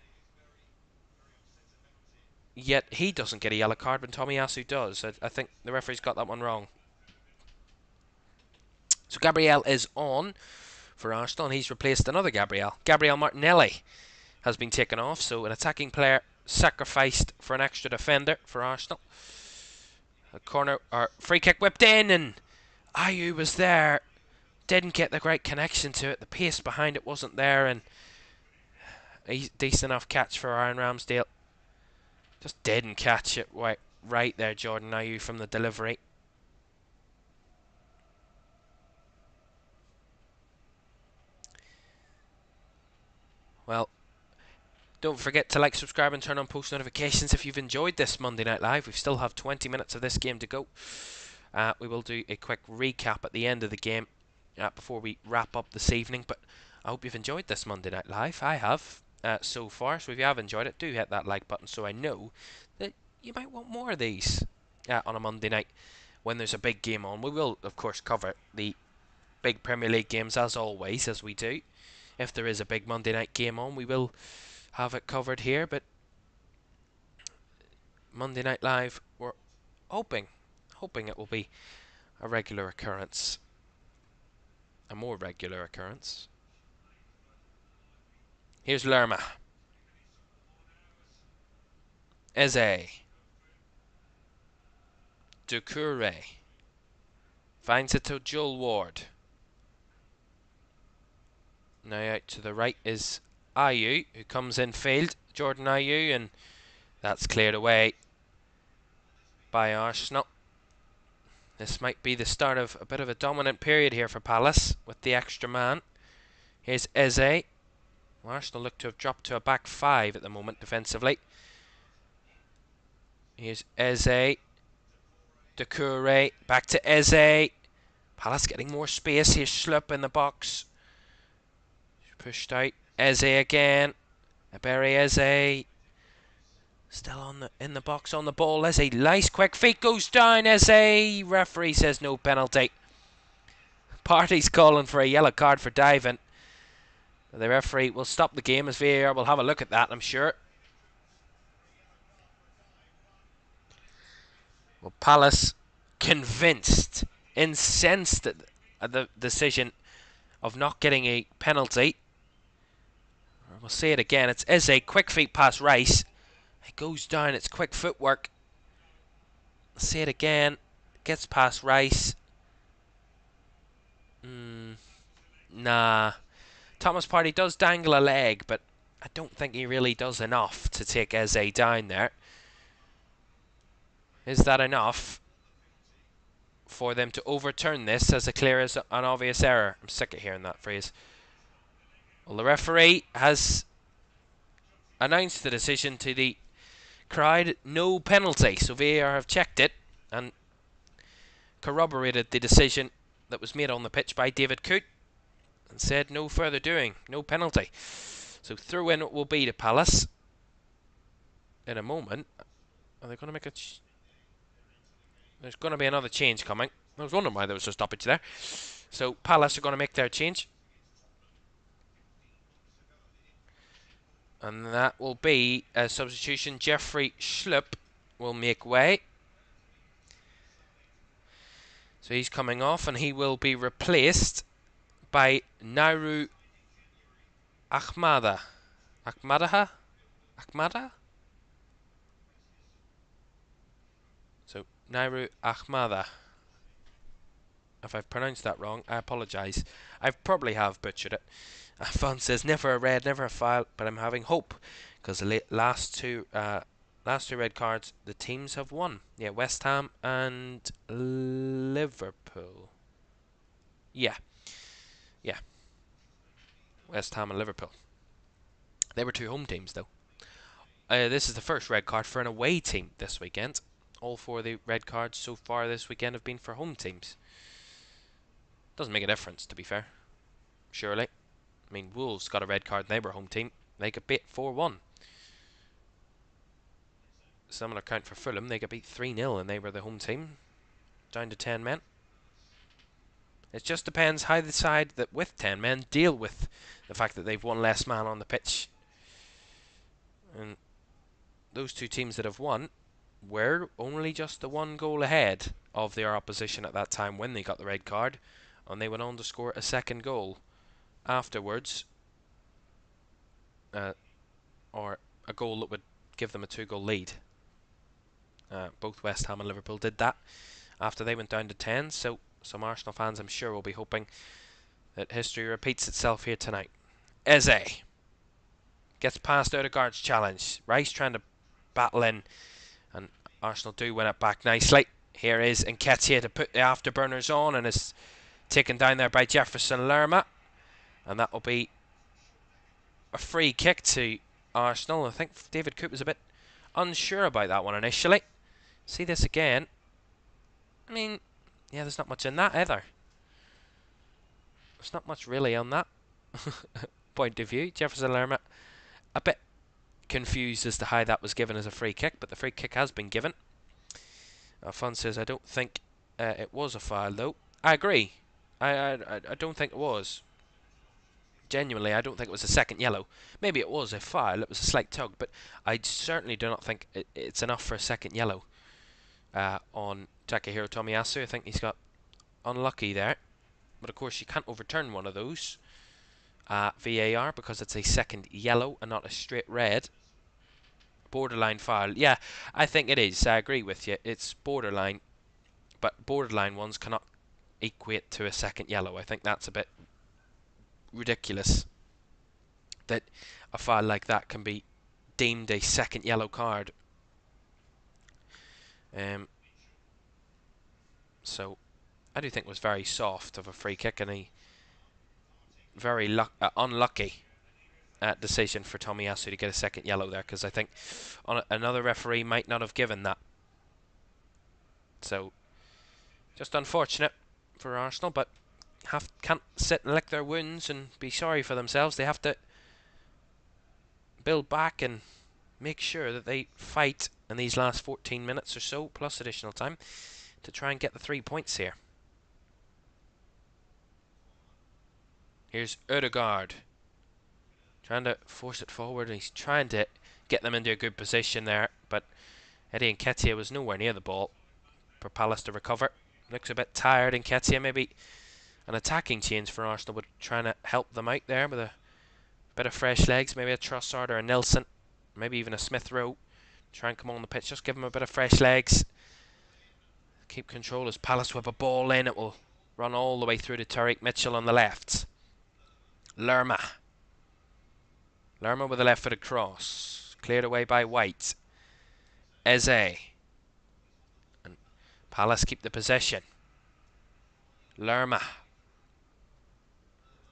yet he doesn't get a yellow card when Tomiyasu does. I think the referee's got that one wrong. So Gabriel is on for Arsenal, and he's replaced another Gabriel. Gabriel Martinelli has been taken off, so an attacking player sacrificed for an extra defender for Arsenal. A corner or free kick whipped in, and Ayew was there. Didn't get the right connection to it. The pace behind it wasn't there, and a decent enough catch for Aaron Ramsdale. Just didn't catch it right there, Jordan Ayew, from the delivery. Well, don't forget to like, subscribe and turn on post notifications if you've enjoyed this Monday Night Live. We still have 20 minutes of this game to go. We will do a quick recap at the end of the game before we wrap up this evening. But I hope you've enjoyed this Monday Night Live. I have so far. So if you have enjoyed it, do hit that like button so I know that you might want more of these on a Monday night when there's a big game on. We will, of course, cover the big Premier League games as always, as we do. If there is a big Monday night game on, we will have it covered here. But Monday Night Live, we're hoping it will be a regular occurrence. A more regular occurrence. Here's Lerma. Eze. Doucouré. Finds it to Joel Ward. Now out to the right is Ayew, who comes in field. Jordan Ayew, and that's cleared away by Arsenal. This might be the start of a bit of a dominant period here for Palace with the extra man. Here's Eze. Arsenal look to have dropped to a back five at the moment defensively. Here's Eze. Doucouré. Back to Eze. Palace getting more space. Here's Schlupp in the box. Pushed out. Eze again. Ebere Eze. Still in the box on the ball. Eze. Nice quick feet. Goes down. Eze. Referee says no penalty. Party's calling for a yellow card for diving. The referee will stop the game as VAR will have a look at that, I'm sure. Well, Palace convinced, incensed at the decision of not getting a penalty. We'll say it again. It's Eze, quick feet past Rice. It goes down. It's quick footwork. I'll say it again. Gets past Rice. Nah. Thomas Partey does dangle a leg, but I don't think he really does enough to take Eze down there. Is that enough for them to overturn this as a clear as an obvious error? I'm sick of hearing that phrase. Well, the referee has announced the decision to the crowd, no penalty. So VAR have checked it and corroborated the decision that was made on the pitch by David Coote and said no further doing, no penalty. So throw in it will be to Palace in a moment. Are they going to make a... There's going to be another change coming. I was wondering why there was a stoppage there. So Palace are going to make their change. And that will be a substitution. Jeffrey Schlupp will make way. So he's coming off and he will be replaced by Nauru Ahmada. Ahmada? So Nauru Ahmada. If I've pronounced that wrong, I apologise. I probably have butchered it. Fun says never a red, never a foul, but I'm having hope because the last two red cards the teams have won. Yeah, West Ham and Liverpool. Yeah, West Ham and Liverpool. They were two home teams though. This is the first red card for an away team this weekend. All four of the red cards so far this weekend have been for home teams. Doesn't make a difference, to be fair. Surely. I mean, Wolves got a red card and they were home team. They got beat 4-1. Similar count for Fulham. They got beat 3-0 and they were the home team. Down to 10 men. It just depends how the side that with 10 men deal with the fact that they've one less man on the pitch. And those two teams that have won were only just the 1 goal ahead of their opposition at that time when they got the red card, and they went on to score a second goal afterwards, or a goal that would give them a 2-goal lead. Both West Ham and Liverpool did that after they went down to 10, so some Arsenal fans, I'm sure, will be hoping that history repeats itself here tonight. Eze gets past Odegaard's challenge. Rice trying to battle in, and Arsenal do win it back nicely. Here is Nketiah to put the afterburners on, and is taken down there by Jefferson Lerma, and that will be a free kick to Arsenal. I think David Coop was a bit unsure about that one initially. See this again. I mean, yeah, there's not much in that either. There's not much really on that point of view. Jefferson Lerma a bit confused as to how that was given as a free kick, but the free kick has been given. Fun says, I don't think it was a foul though. I agree. I don't think it was. Genuinely, I don't think it was a second yellow. Maybe it was a foul, it was a slight tug, but I certainly do not think it's enough for a second yellow on Takahiro Tomiyasu. I think he's got unlucky there. But of course, you can't overturn one of those VAR because it's a second yellow and not a straight red. Borderline foul. Yeah, I think it is. I agree with you. It's borderline, but borderline ones cannot equate to a second yellow. I think that's a bit ridiculous that a foul like that can be deemed a second yellow card. So I do think it was very soft of a free kick and a very unlucky decision for Tomiyasu to get a second yellow there, because I think another referee might not have given that. So just unfortunate for Arsenal, but can't sit and lick their wounds and be sorry for themselves. They have to build back and make sure that they fight in these last 14 minutes or so, plus additional time, to try and get the 3 points here. Here's Odegaard trying to force it forward. He's trying to get them into a good position there, but Eddie Nketiah was nowhere near the ball for Palace to recover. Looks a bit tired. Nketiah, maybe an attacking change for Arsenal would trying to help them out there with a bit of fresh legs, maybe a Trossard or a Nilsson, maybe even a Smith Rowe. Try and come on the pitch, just give them a bit of fresh legs. Keep control as Palace whip a ball in. It will run all the way through to Tariq Mitchell on the left. Lerma with a left-footed cross. Cleared away by White. Eze. And Palace keep the possession. Lerma.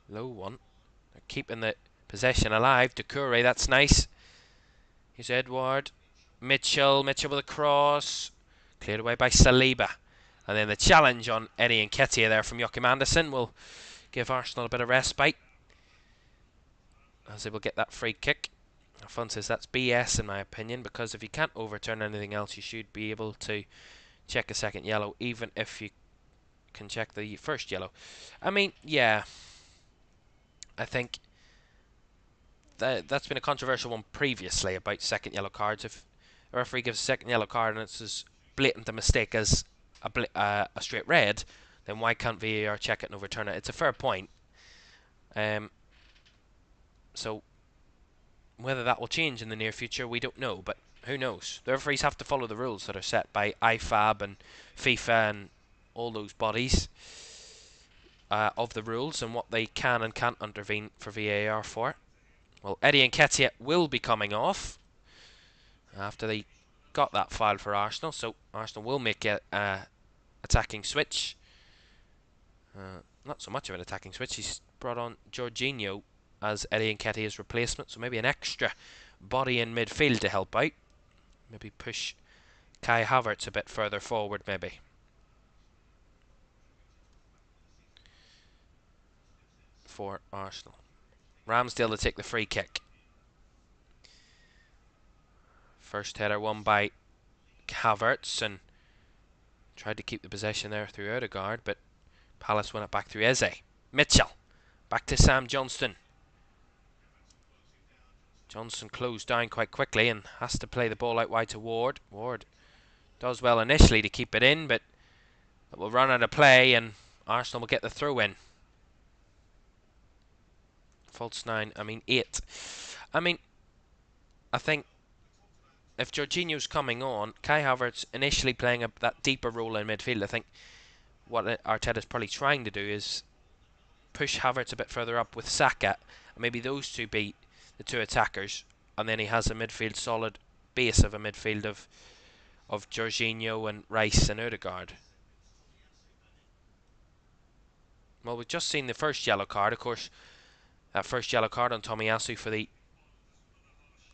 Low one. They're keeping the possession alive. Doucouré, that's nice. Here's Edouard. Mitchell with a cross. Cleared away by Saliba. And then the challenge on Eddie Nketiah there from Joachim Andersen will give Arsenal a bit of respite, as they will get that free kick. Fun says that's BS in my opinion, because if you can't overturn anything else, you should be able to check a second yellow, even if you can check the first yellow. I mean, yeah, I think that's been a controversial one previously about second yellow cards. If a referee gives a second yellow card and it's as blatant a mistake as a straight red, then why can't VAR check it and overturn it? It's a fair point. So whether that will change in the near future, we don't know, but who knows? The referees have to follow the rules that are set by IFAB and FIFA and all those bodies of the rules and what they can and can't intervene for VAR for. Well, Eddie Nketiah will be coming off after they got that foul for Arsenal, so Arsenal will make an attacking switch. Not so much of an attacking switch. He's brought on Jorginho as Eddie Nketiah's replacement, so maybe an extra body in midfield to help out. Maybe push Kai Havertz a bit further forward, maybe. For Arsenal. Ramsdale to take the free kick. First header won by Havertz, and tried to keep the possession there through Odegaard, but Palace won it back through Eze. Mitchell. Back to Sam Johnston. Johnson closed down quite quickly and has to play the ball out wide to Ward. Ward does well initially to keep it in, but it will run out of play and Arsenal will get the throw in. False 9, 8. I think if Jorginho's coming on, Kai Havertz initially playing that deeper role in midfield, I think what Arteta's probably trying to do is push Havertz a bit further up with Saka, and maybe those two be the two attackers, and then he has a midfield solid base of a midfield of Jorginho and Rice and Odegaard. Well, we've just seen the first yellow card, of course. That first yellow card on Tomiyasu for the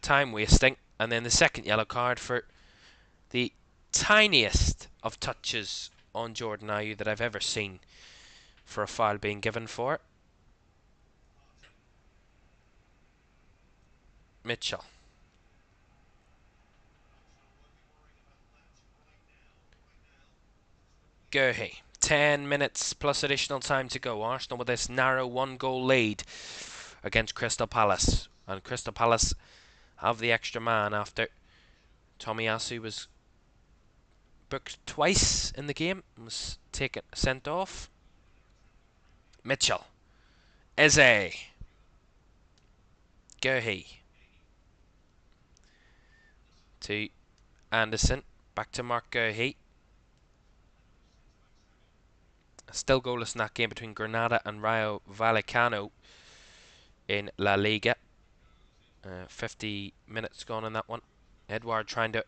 time wasting, and then the second yellow card for the tiniest of touches on Jordan Ayew that I've ever seen for a foul being given for it. Mikel. Guehi. 10 minutes plus additional time to go. Arsenal with this narrow 1-goal lead against Crystal Palace. And Crystal Palace have the extra man after Tomiyasu was booked twice in the game and was sent off. Mikel. Eze. Guehi. To Anderson. Back to Mark Guehi. Still goalless in that game between Granada and Rayo Vallecano in La Liga. 50 minutes gone in that one. Edouard trying to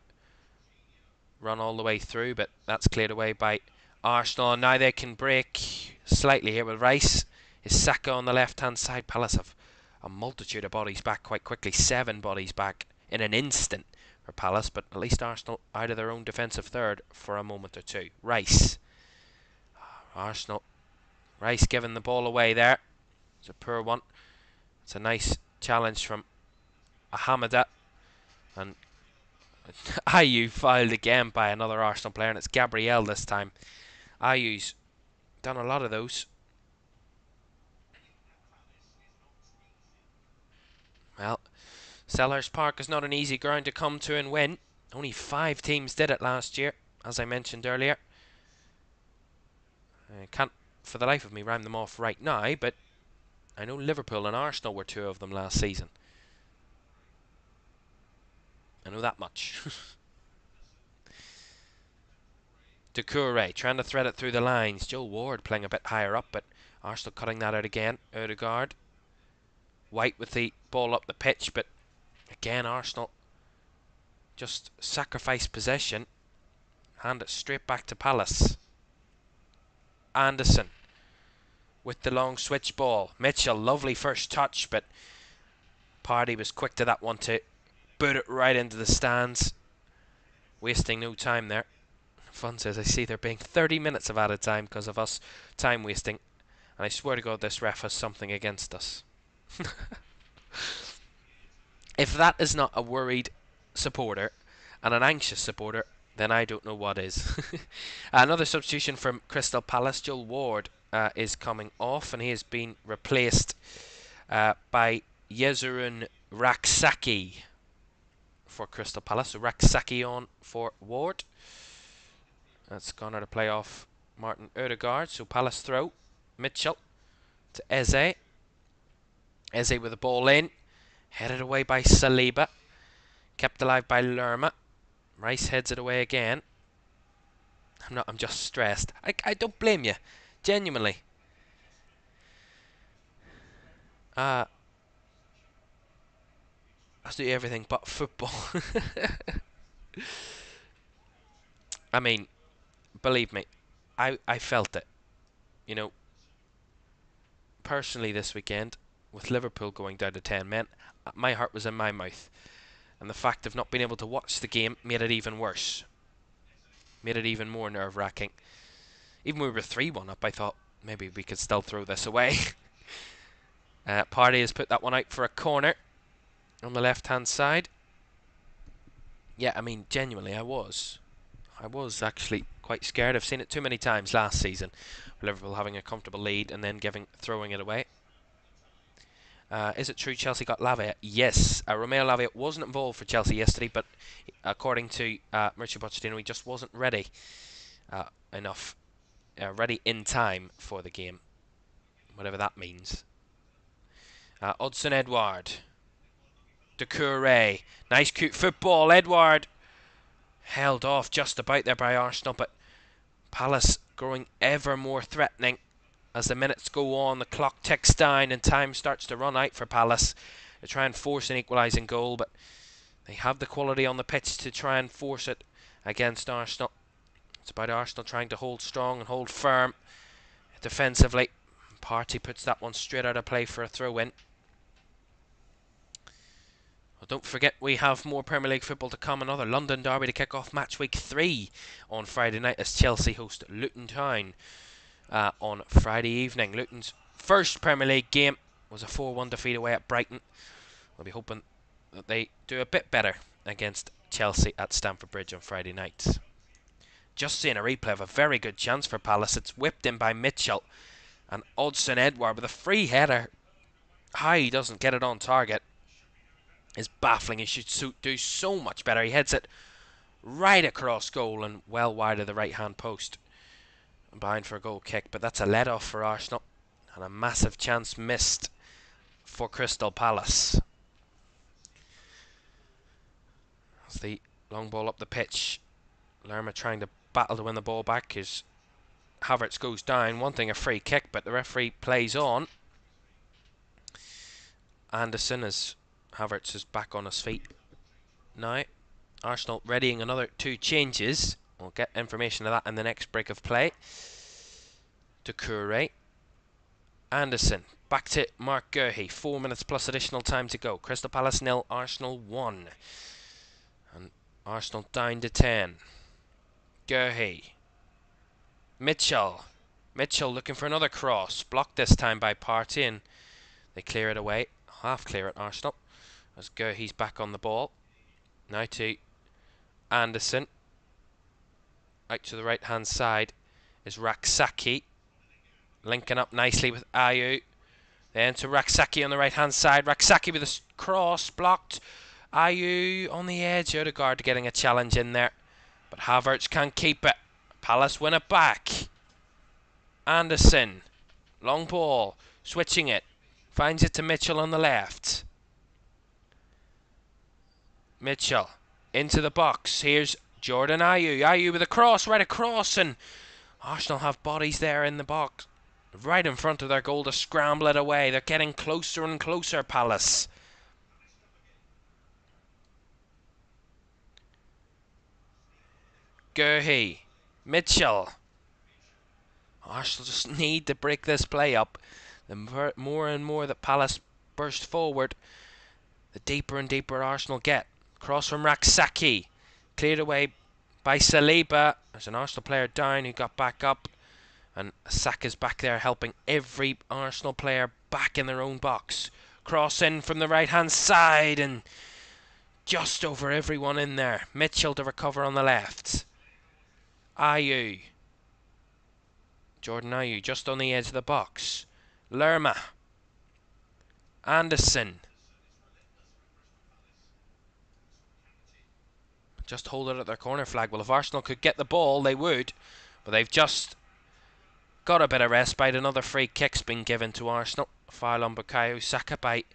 run all the way through, but that's cleared away by Arsenal. And now they can break slightly here with Rice. Is Saka on the left-hand side. Palace have a multitude of bodies back quite quickly. 7 bodies back in an instant for Palace, but at least Arsenal out of their own defensive third for a moment or two. Rice. Arsenal. Rice giving the ball away there. It's a poor one. It's a nice challenge from Ahamada. And Ayew fouled again by another Arsenal player, and it's Gabriel this time. Ayew's done a lot of those. Well, Selhurst Park is not an easy ground to come to and win. Only 5 teams did it last year, as I mentioned earlier. I can't for the life of me rhyme them off right now, but I know Liverpool and Arsenal were 2 of them last season. I know that much. Doucouré trying to thread it through the lines. Joe Ward playing a bit higher up, but Arsenal cutting that out again. Odegaard. White with the ball up the pitch, but again Arsenal just sacrifice possession. Hand it straight back to Palace. Anderson with the long switch ball. Mikel, lovely first touch, but Partey was quick to that one to boot it right into the stands. Wasting no time there. Fun says, I see there being 30 minutes of added time because of us time wasting. And I swear to God this ref has something against us. If that is not a worried supporter and an anxious supporter, then I don't know what is. Another substitution from Crystal Palace. Joel Ward is coming off, and he has been replaced by Yezurun Raksaki for Crystal Palace. So Raksaki on for Ward. That's gone out of play off Martin Odegaard. So Palace throw. Mikel to Eze. Eze with the ball in. Headed away by Saliba. Kept alive by Lerma. Rice heads it away again. I'm just stressed. I don't blame you. Genuinely. I do everything but football. I mean, believe me, I felt it. You know, personally this weekend, with Liverpool going down to 10 men, my heart was in my mouth. And the fact of not being able to watch the game made it even worse. Made it even more nerve-wracking. Even when we were 3-1 up, I thought maybe we could still throw this away. Partey has put that one out for a corner on the left-hand side. Yeah, I mean, genuinely, I was actually quite scared. I've seen it too many times last season. Liverpool having a comfortable lead and then throwing it away. Is it true Chelsea got Lavia? Yes. Romeo Lavia wasn't involved for Chelsea yesterday, but according to Mauricio Pochettino, he just wasn't ready enough, ready in time for the game, whatever that means. Hodgson Edouard. Doucouré. Nice cute football. Edouard held off just about there by Arsenal, but Palace growing ever more threatening as the minutes go on. The clock ticks down and time starts to run out for Palace. They try and force an equalising goal, but they have the quality on the pitch to try and force it against Arsenal. It's about Arsenal trying to hold strong and hold firm defensively. Partey puts that one straight out of play for a throw-in. Well, don't forget we have more Premier League football to come. Another London derby to kick off match week 3 on Friday night as Chelsea host Luton Town on Friday evening. Luton's first Premier League game was a 4-1 defeat away at Brighton. We'll be hoping that they do a bit better against Chelsea at Stamford Bridge on Friday night. Just seeing a replay of a very good chance for Palace. It's whipped in by Mikel, and Hodgson Edouard with a free header. How he doesn't get it on target is baffling. He should do so much better. He heads it right across goal and well wide of the right hand post, bound for a goal kick, but that's a let off for Arsenal and a massive chance missed for Crystal Palace. As the long ball up the pitch, Lerma trying to battle to win the ball back as Havertz goes down, wanting a free kick, but the referee plays on. Anderson, as Havertz is back on his feet now. Arsenal readying another 2 changes. We'll get information of that in the next break of play. Doucouré. Anderson. Back to Mark Guehi. 4 minutes plus additional time to go. Crystal Palace 0, Arsenal 1. And Arsenal down to 10. Guehi. Mitchell. Mitchell looking for another cross. Blocked this time by Partey, and they clear it away. Half clear at Arsenal. As Guehi's back on the ball. Now to Anderson. Out to the right hand side is Raksaki. Linking up nicely with Ayew. Then to Raksaki on the right hand side. Raksaki with a cross blocked. Ayew on the edge. Odegaard getting a challenge in there, but Havertz can't keep it. Palace win it back. Anderson. Long ball. Switching it. Finds it to Mitchell on the left. Mitchell into the box. Here's Jordan Ayew. Ayew with a cross right across, and Arsenal have bodies there in the box right in front of their goal to scramble it away. They're getting closer and closer, Palace. Guehi. Mitchell. Arsenal just need to break this play up. The more and more that Palace burst forward, the deeper and deeper Arsenal get. Cross from Raksaki. Cleared away by Saliba. There's an Arsenal player down who got back up. And Saka's back there helping every Arsenal player back in their own box. Cross in from the right hand side and just over everyone in there. Mitchell to recover on the left. Ayew. Jordan Ayew just on the edge of the box. Lerma. Anderson. Just hold it at their corner flag. Well, if Arsenal could get the ball, they would. But they've just got a bit of respite. Another free kick's been given to Arsenal. Foul on Bukayo Saka by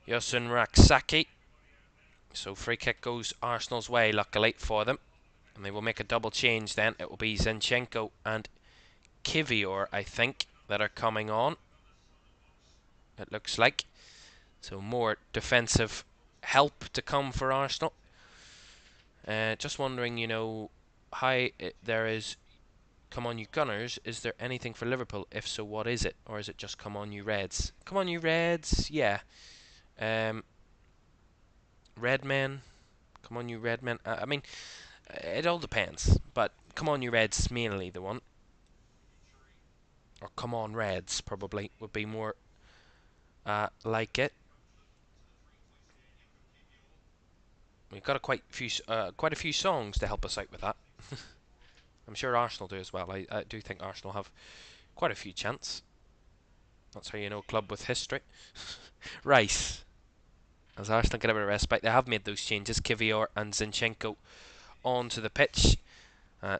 Yosun Raksaki. So free kick goes Arsenal's way, luckily for them. And they will make a double change then. It will be Zinchenko and Kivior, I think, that are coming on. It looks like. So more defensive help to come for Arsenal. Just wondering, you know, how there is come on you Gunners. Is there anything for Liverpool? If so, what is it? Or is it just come on you Reds? Come on you Reds, yeah. Redmen. Come on you Redmen. I mean, it all depends. But come on you Reds mainly the one. Or come on Reds probably would be more like it. We've got quite a few songs to help us out with that. I'm sure Arsenal do as well. I do think Arsenal have quite a few chants. That's how you know a club with history. Rice. As Arsenal get a bit of respite, they have made those changes. Kivior and Zinchenko onto the pitch.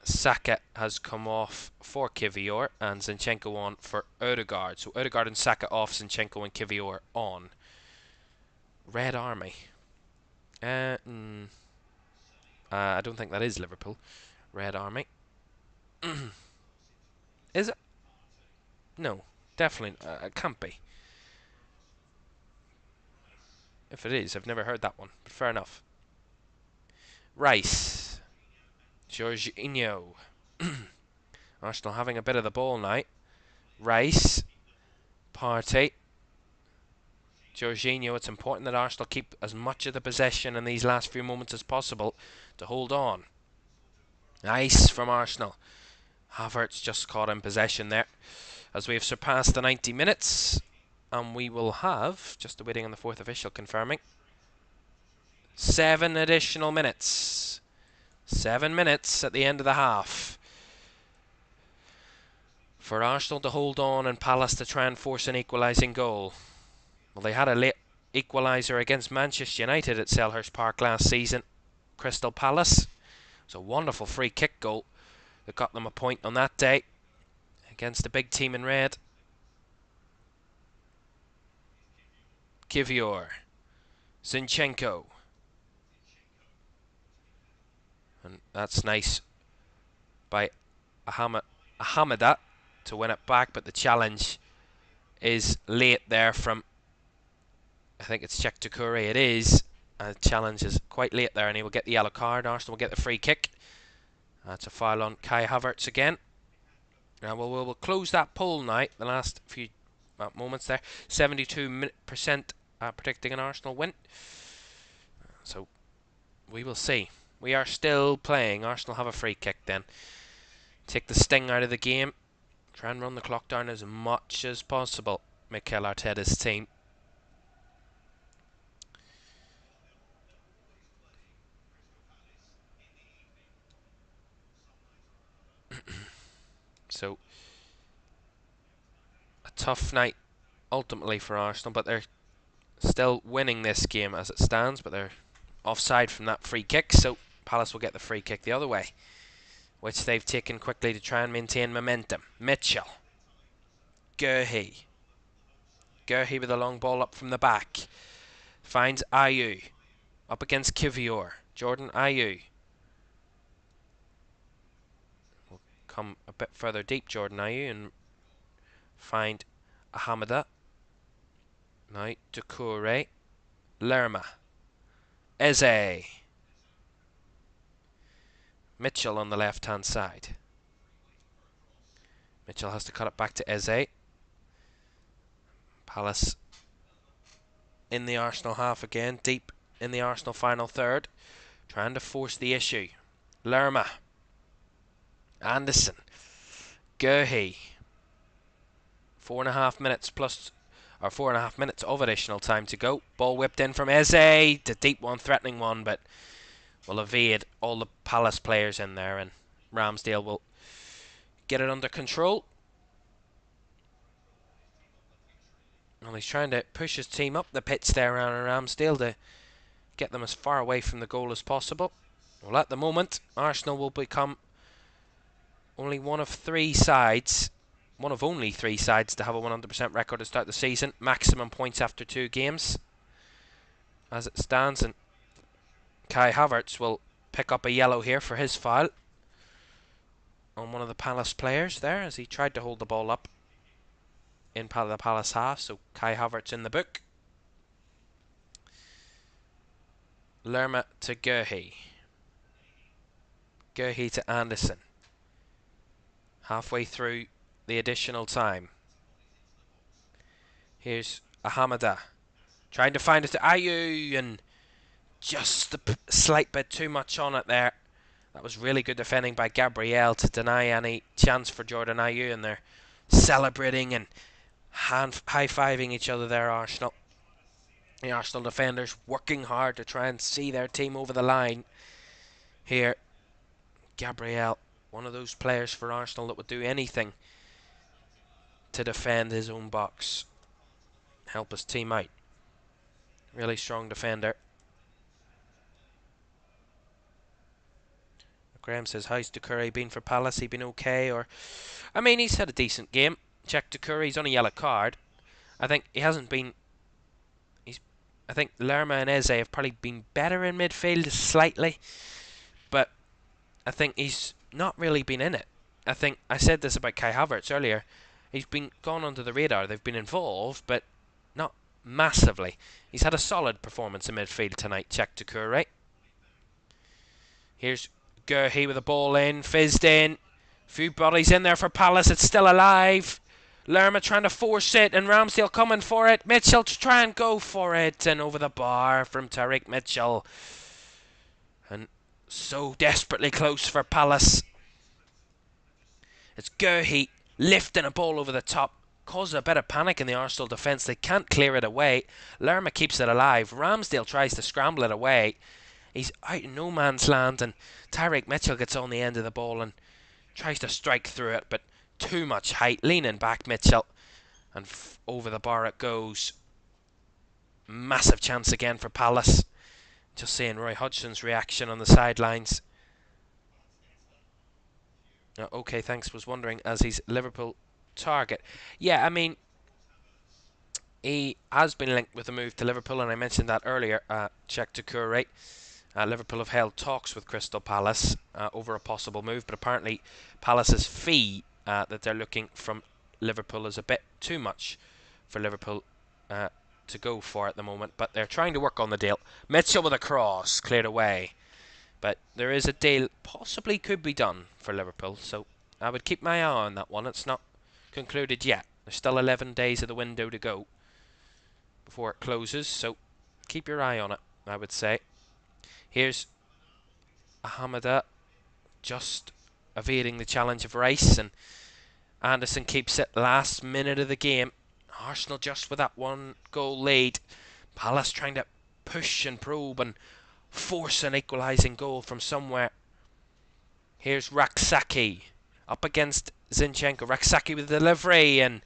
Saka has come off for Kivior and Zinchenko on for Odegaard. So Odegaard and Saka off, Zinchenko and Kivior on. Red Army. I don't think that is Liverpool. Red Army. Is it? No, definitely. It can't be. If it is, I've never heard that one. But fair enough. Rice. Jorginho. Arsenal having a bit of the ball now. Rice. Partey. Jorginho. It's important that Arsenal keep as much of the possession in these last few moments as possible to hold on. Nice from Arsenal. Havertz just caught in possession there. As we have surpassed the 90 minutes. And we will have, just waiting on the fourth official confirming, 7 additional minutes. 7 minutes at the end of the half. For Arsenal to hold on and Palace to try and force an equalising goal. Well, they had a late equaliser against Manchester United at Selhurst Park last season. Crystal Palace. It was a wonderful free kick goal that got them a point on that day against a big team in red. Kivior. Zinchenko. And that's nice by Ahamada to win it back, but the challenge is late there from, I think it's Cheikhtoure. It is. The challenge is quite late there, and he will get the yellow card. Arsenal will get the free kick. That's a foul on Kai Havertz again. Now we'll close that poll now. The last few moments there. 72% predicting an Arsenal win. So we will see. We are still playing. Arsenal have a free kick then. Take the sting out of the game. Try and run the clock down as much as possible. Mikel Arteta's team. So a tough night ultimately for Arsenal, but they're still winning this game as it stands, but they're offside from that free kick, so Palace will get the free kick the other way, which they've taken quickly to try and maintain momentum. Mitchell. Guehi. Guehi with a long ball up from the back. Finds Ayew. Up against Kivior. Jordan Ayew. Will come a bit further deep, Jordan Ayew, and find Ahamada. Now Doucouré. Lerma. Eze. Mitchell on the left hand side. Mitchell has to cut it back to Eze. Palace in the Arsenal half again, deep in the Arsenal final third, trying to force the issue. Lerma. Anderson. Guehi. 4.5 minutes plus, or 4.5 minutes of additional time to go. Ball whipped in from Eze. The deep one, threatening one, but will evade all the Palace players in there, and Ramsdale will get it under control. Well, he's trying to push his team up the pitch there, Aaron Ramsdale, to get them as far away from the goal as possible. Well, at the moment, Arsenal will become only one of only 3 sides to have a 100% record to start the season. Maximum points after 2 games as it stands, and Kai Havertz will pick up a yellow here for his foul on one of the Palace players there as he tried to hold the ball up in the Palace half. So Kai Havertz in the book. Lerma to Guehi. Guehi to Anderson. Halfway through the additional time. Here's Ahamada. Trying to find it to Ayew, and just a slight bit too much on it there. That was really good defending by Gabriel to deny any chance for Jordan Ayew, and they're celebrating and high-fiving each other there, Arsenal. The Arsenal defenders working hard to try and see their team over the line here. Gabriel, one of those players for Arsenal that would do anything to defend his own box. Help his team out. Really strong defender. Graham says, how's Doucouré been for Palace? He been okay? Or, I mean, he's had a decent game. Check Doucouré, he's on a yellow card. I think he hasn't been... I think Lerma and Eze have probably been better in midfield slightly. But I think he's not really been in it. I think I said this about Kai Havertz earlier. He's been gone under the radar. They've been involved, but not massively. He's had a solid performance in midfield tonight. Check Doucouré. Here's Guehi with the ball in, fizzed in. Few bodies in there for Palace. It's still alive. Lerma trying to force it, and Ramsdale coming for it. Mitchell to try and go for it, and over the bar from Tyrick Mitchell. And so desperately close for Palace. It's Guehi lifting a ball over the top. Causes a bit of panic in the Arsenal defence. They can't clear it away. Lerma keeps it alive. Ramsdale tries to scramble it away. He's out in no man's land, and Tyrick Mitchell gets on the end of the ball and tries to strike through it, but too much height. Leaning back Mitchell, and over the bar it goes. Massive chance again for Palace. Just seeing Roy Hodgson's reaction on the sidelines. Okay, thanks. Was wondering as he's Liverpool target. Yeah, I mean, he has been linked with a move to Liverpool, and I mentioned that earlier. Check Doucouré. Liverpool have held talks with Crystal Palace over a possible move, but apparently Palace's fee that they're looking from Liverpool is a bit too much for Liverpool to go for at the moment. But they're trying to work on the deal. Mitchell with a cross, cleared away. But there is a deal possibly could be done for Liverpool, so I would keep my eye on that one. It's not concluded yet. There's still 11 days of the window to go before it closes, so keep your eye on it, I would say. Here's Ahamada just evading the challenge of Rice, and Anderson keeps it last minute of the game. Arsenal just with that one goal lead. Palace trying to push and probe and force an equalising goal from somewhere. Here's Raksaki up against Zinchenko. Raksaki with the delivery, and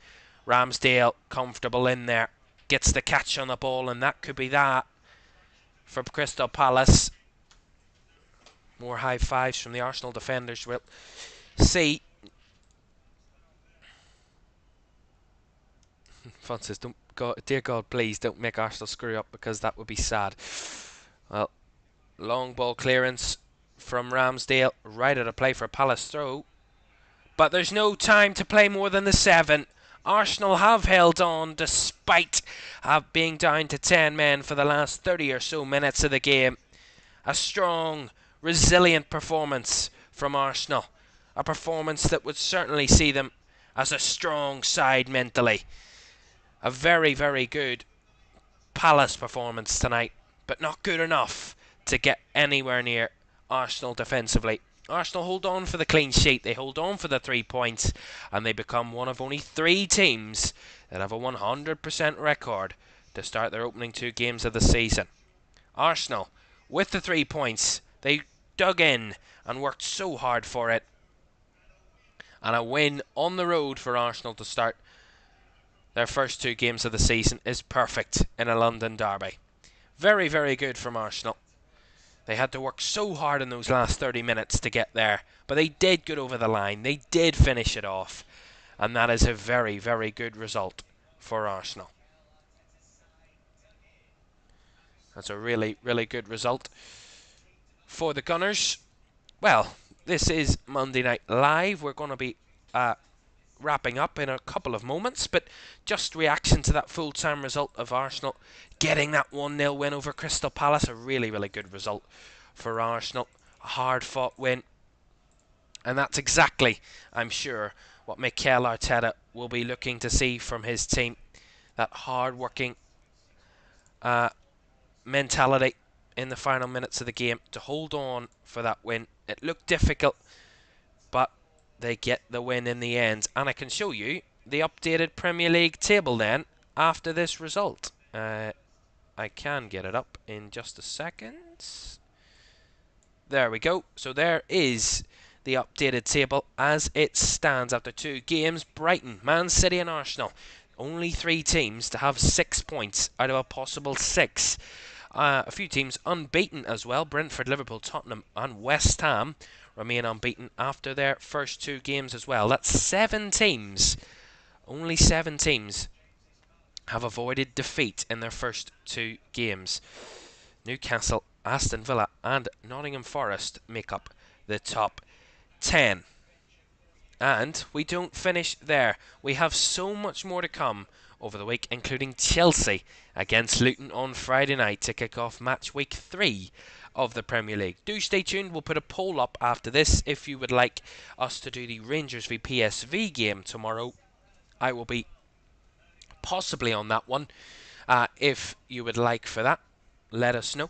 Ramsdale comfortable in there. Gets the catch on the ball, and that could be that for Crystal Palace. More high fives from the Arsenal defenders. We'll see. Fun says, dear God, please don't make Arsenal screw up, because that would be sad. Well, long ball clearance from Ramsdale. Right at a play for a Palace throw. But there's no time to play more than the 7. Arsenal have held on despite being down to 10 men for the last 30 or so minutes of the game. A strong, resilient performance from Arsenal. A performance that would certainly see them as a strong side mentally. A very, very good Palace performance tonight, but not good enough to get anywhere near Arsenal defensively. Arsenal hold on for the clean sheet, they hold on for the 3 points, and they become one of only 3 teams that have a 100% record to start their opening 2 games of the season. Arsenal, with the 3 points, they dug in and worked so hard for it. And a win on the road for Arsenal to start their first 2 games of the season is perfect in a London derby. Very, very good from Arsenal. They had to work so hard in those last 30 minutes to get there, but they did get over the line. They did finish it off, and that is a very, very good result for Arsenal. That's a really, really good result for the Gunners. Well, this is Monday Night Live. We're going to be wrapping up in a couple of moments, but just reaction to that full-time result of Arsenal getting that 1-0 win over Crystal Palace. A really, really good result for Arsenal. A hard-fought win. And that's exactly, I'm sure, what Mikel Arteta will be looking to see from his team. That hard-working mentality in the final minutes of the game to hold on for that win. It looked difficult, but they get the win in the end. And I can show you the updated Premier League table then after this result. I can get it up in just a second. There we go. So there is the updated table as it stands after 2 games. Brighton, Man City and Arsenal. Only 3 teams to have 6 points out of a possible 6. A few teams unbeaten as well. Brentford, Liverpool, Tottenham and West Ham remain unbeaten after their first 2 games as well. That's 7 teams. Only 7 teams have avoided defeat in their first 2 games. Newcastle, Aston Villa and Nottingham Forest make up the top 10. And we don't finish there. We have so much more to come over the week, including Chelsea against Luton on Friday night to kick off match week 3 of the Premier League. Do stay tuned. We'll put a poll up after this if you would like us to do the Rangers v PSV game tomorrow. I will be possibly on that one. If you would like for that, let us know.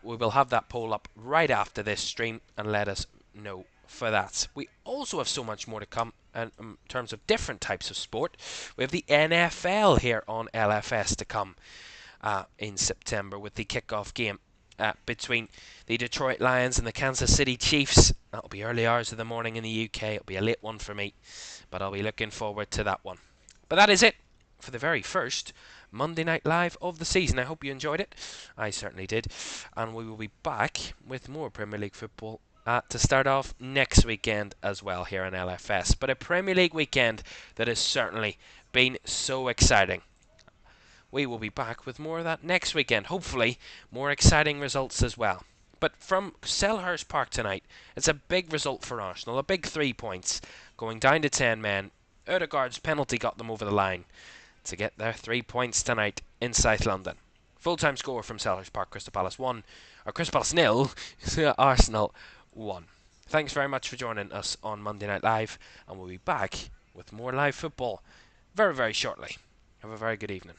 We will have that poll up right after this stream, and let us know for that. We also have so much more to come in terms of different types of sport. We have the NFL here on LFS to come in September with the kickoff game between the Detroit Lions and the Kansas City Chiefs. That'll be early hours of the morning in the UK. It'll be a late one for me, but I'll be looking forward to that one. But that is it for the very first Monday Night Live of the season. I hope you enjoyed it. I certainly did. And we will be back with more Premier League football to start off next weekend as well here on LFS. But a Premier League weekend that has certainly been so exciting. We will be back with more of that next weekend. Hopefully more exciting results as well. But from Selhurst Park tonight, it's a big result for Arsenal. A big 3 points. Going down to 10 men. Odegaard's penalty got them over the line to get their 3 points tonight in South London. Full-time score from Selhurst Park: Crystal Palace 1, or Crystal Palace 0, Arsenal 1. Thanks very much for joining us on Monday Night Live, and we'll be back with more live football very, very shortly. Have a very good evening.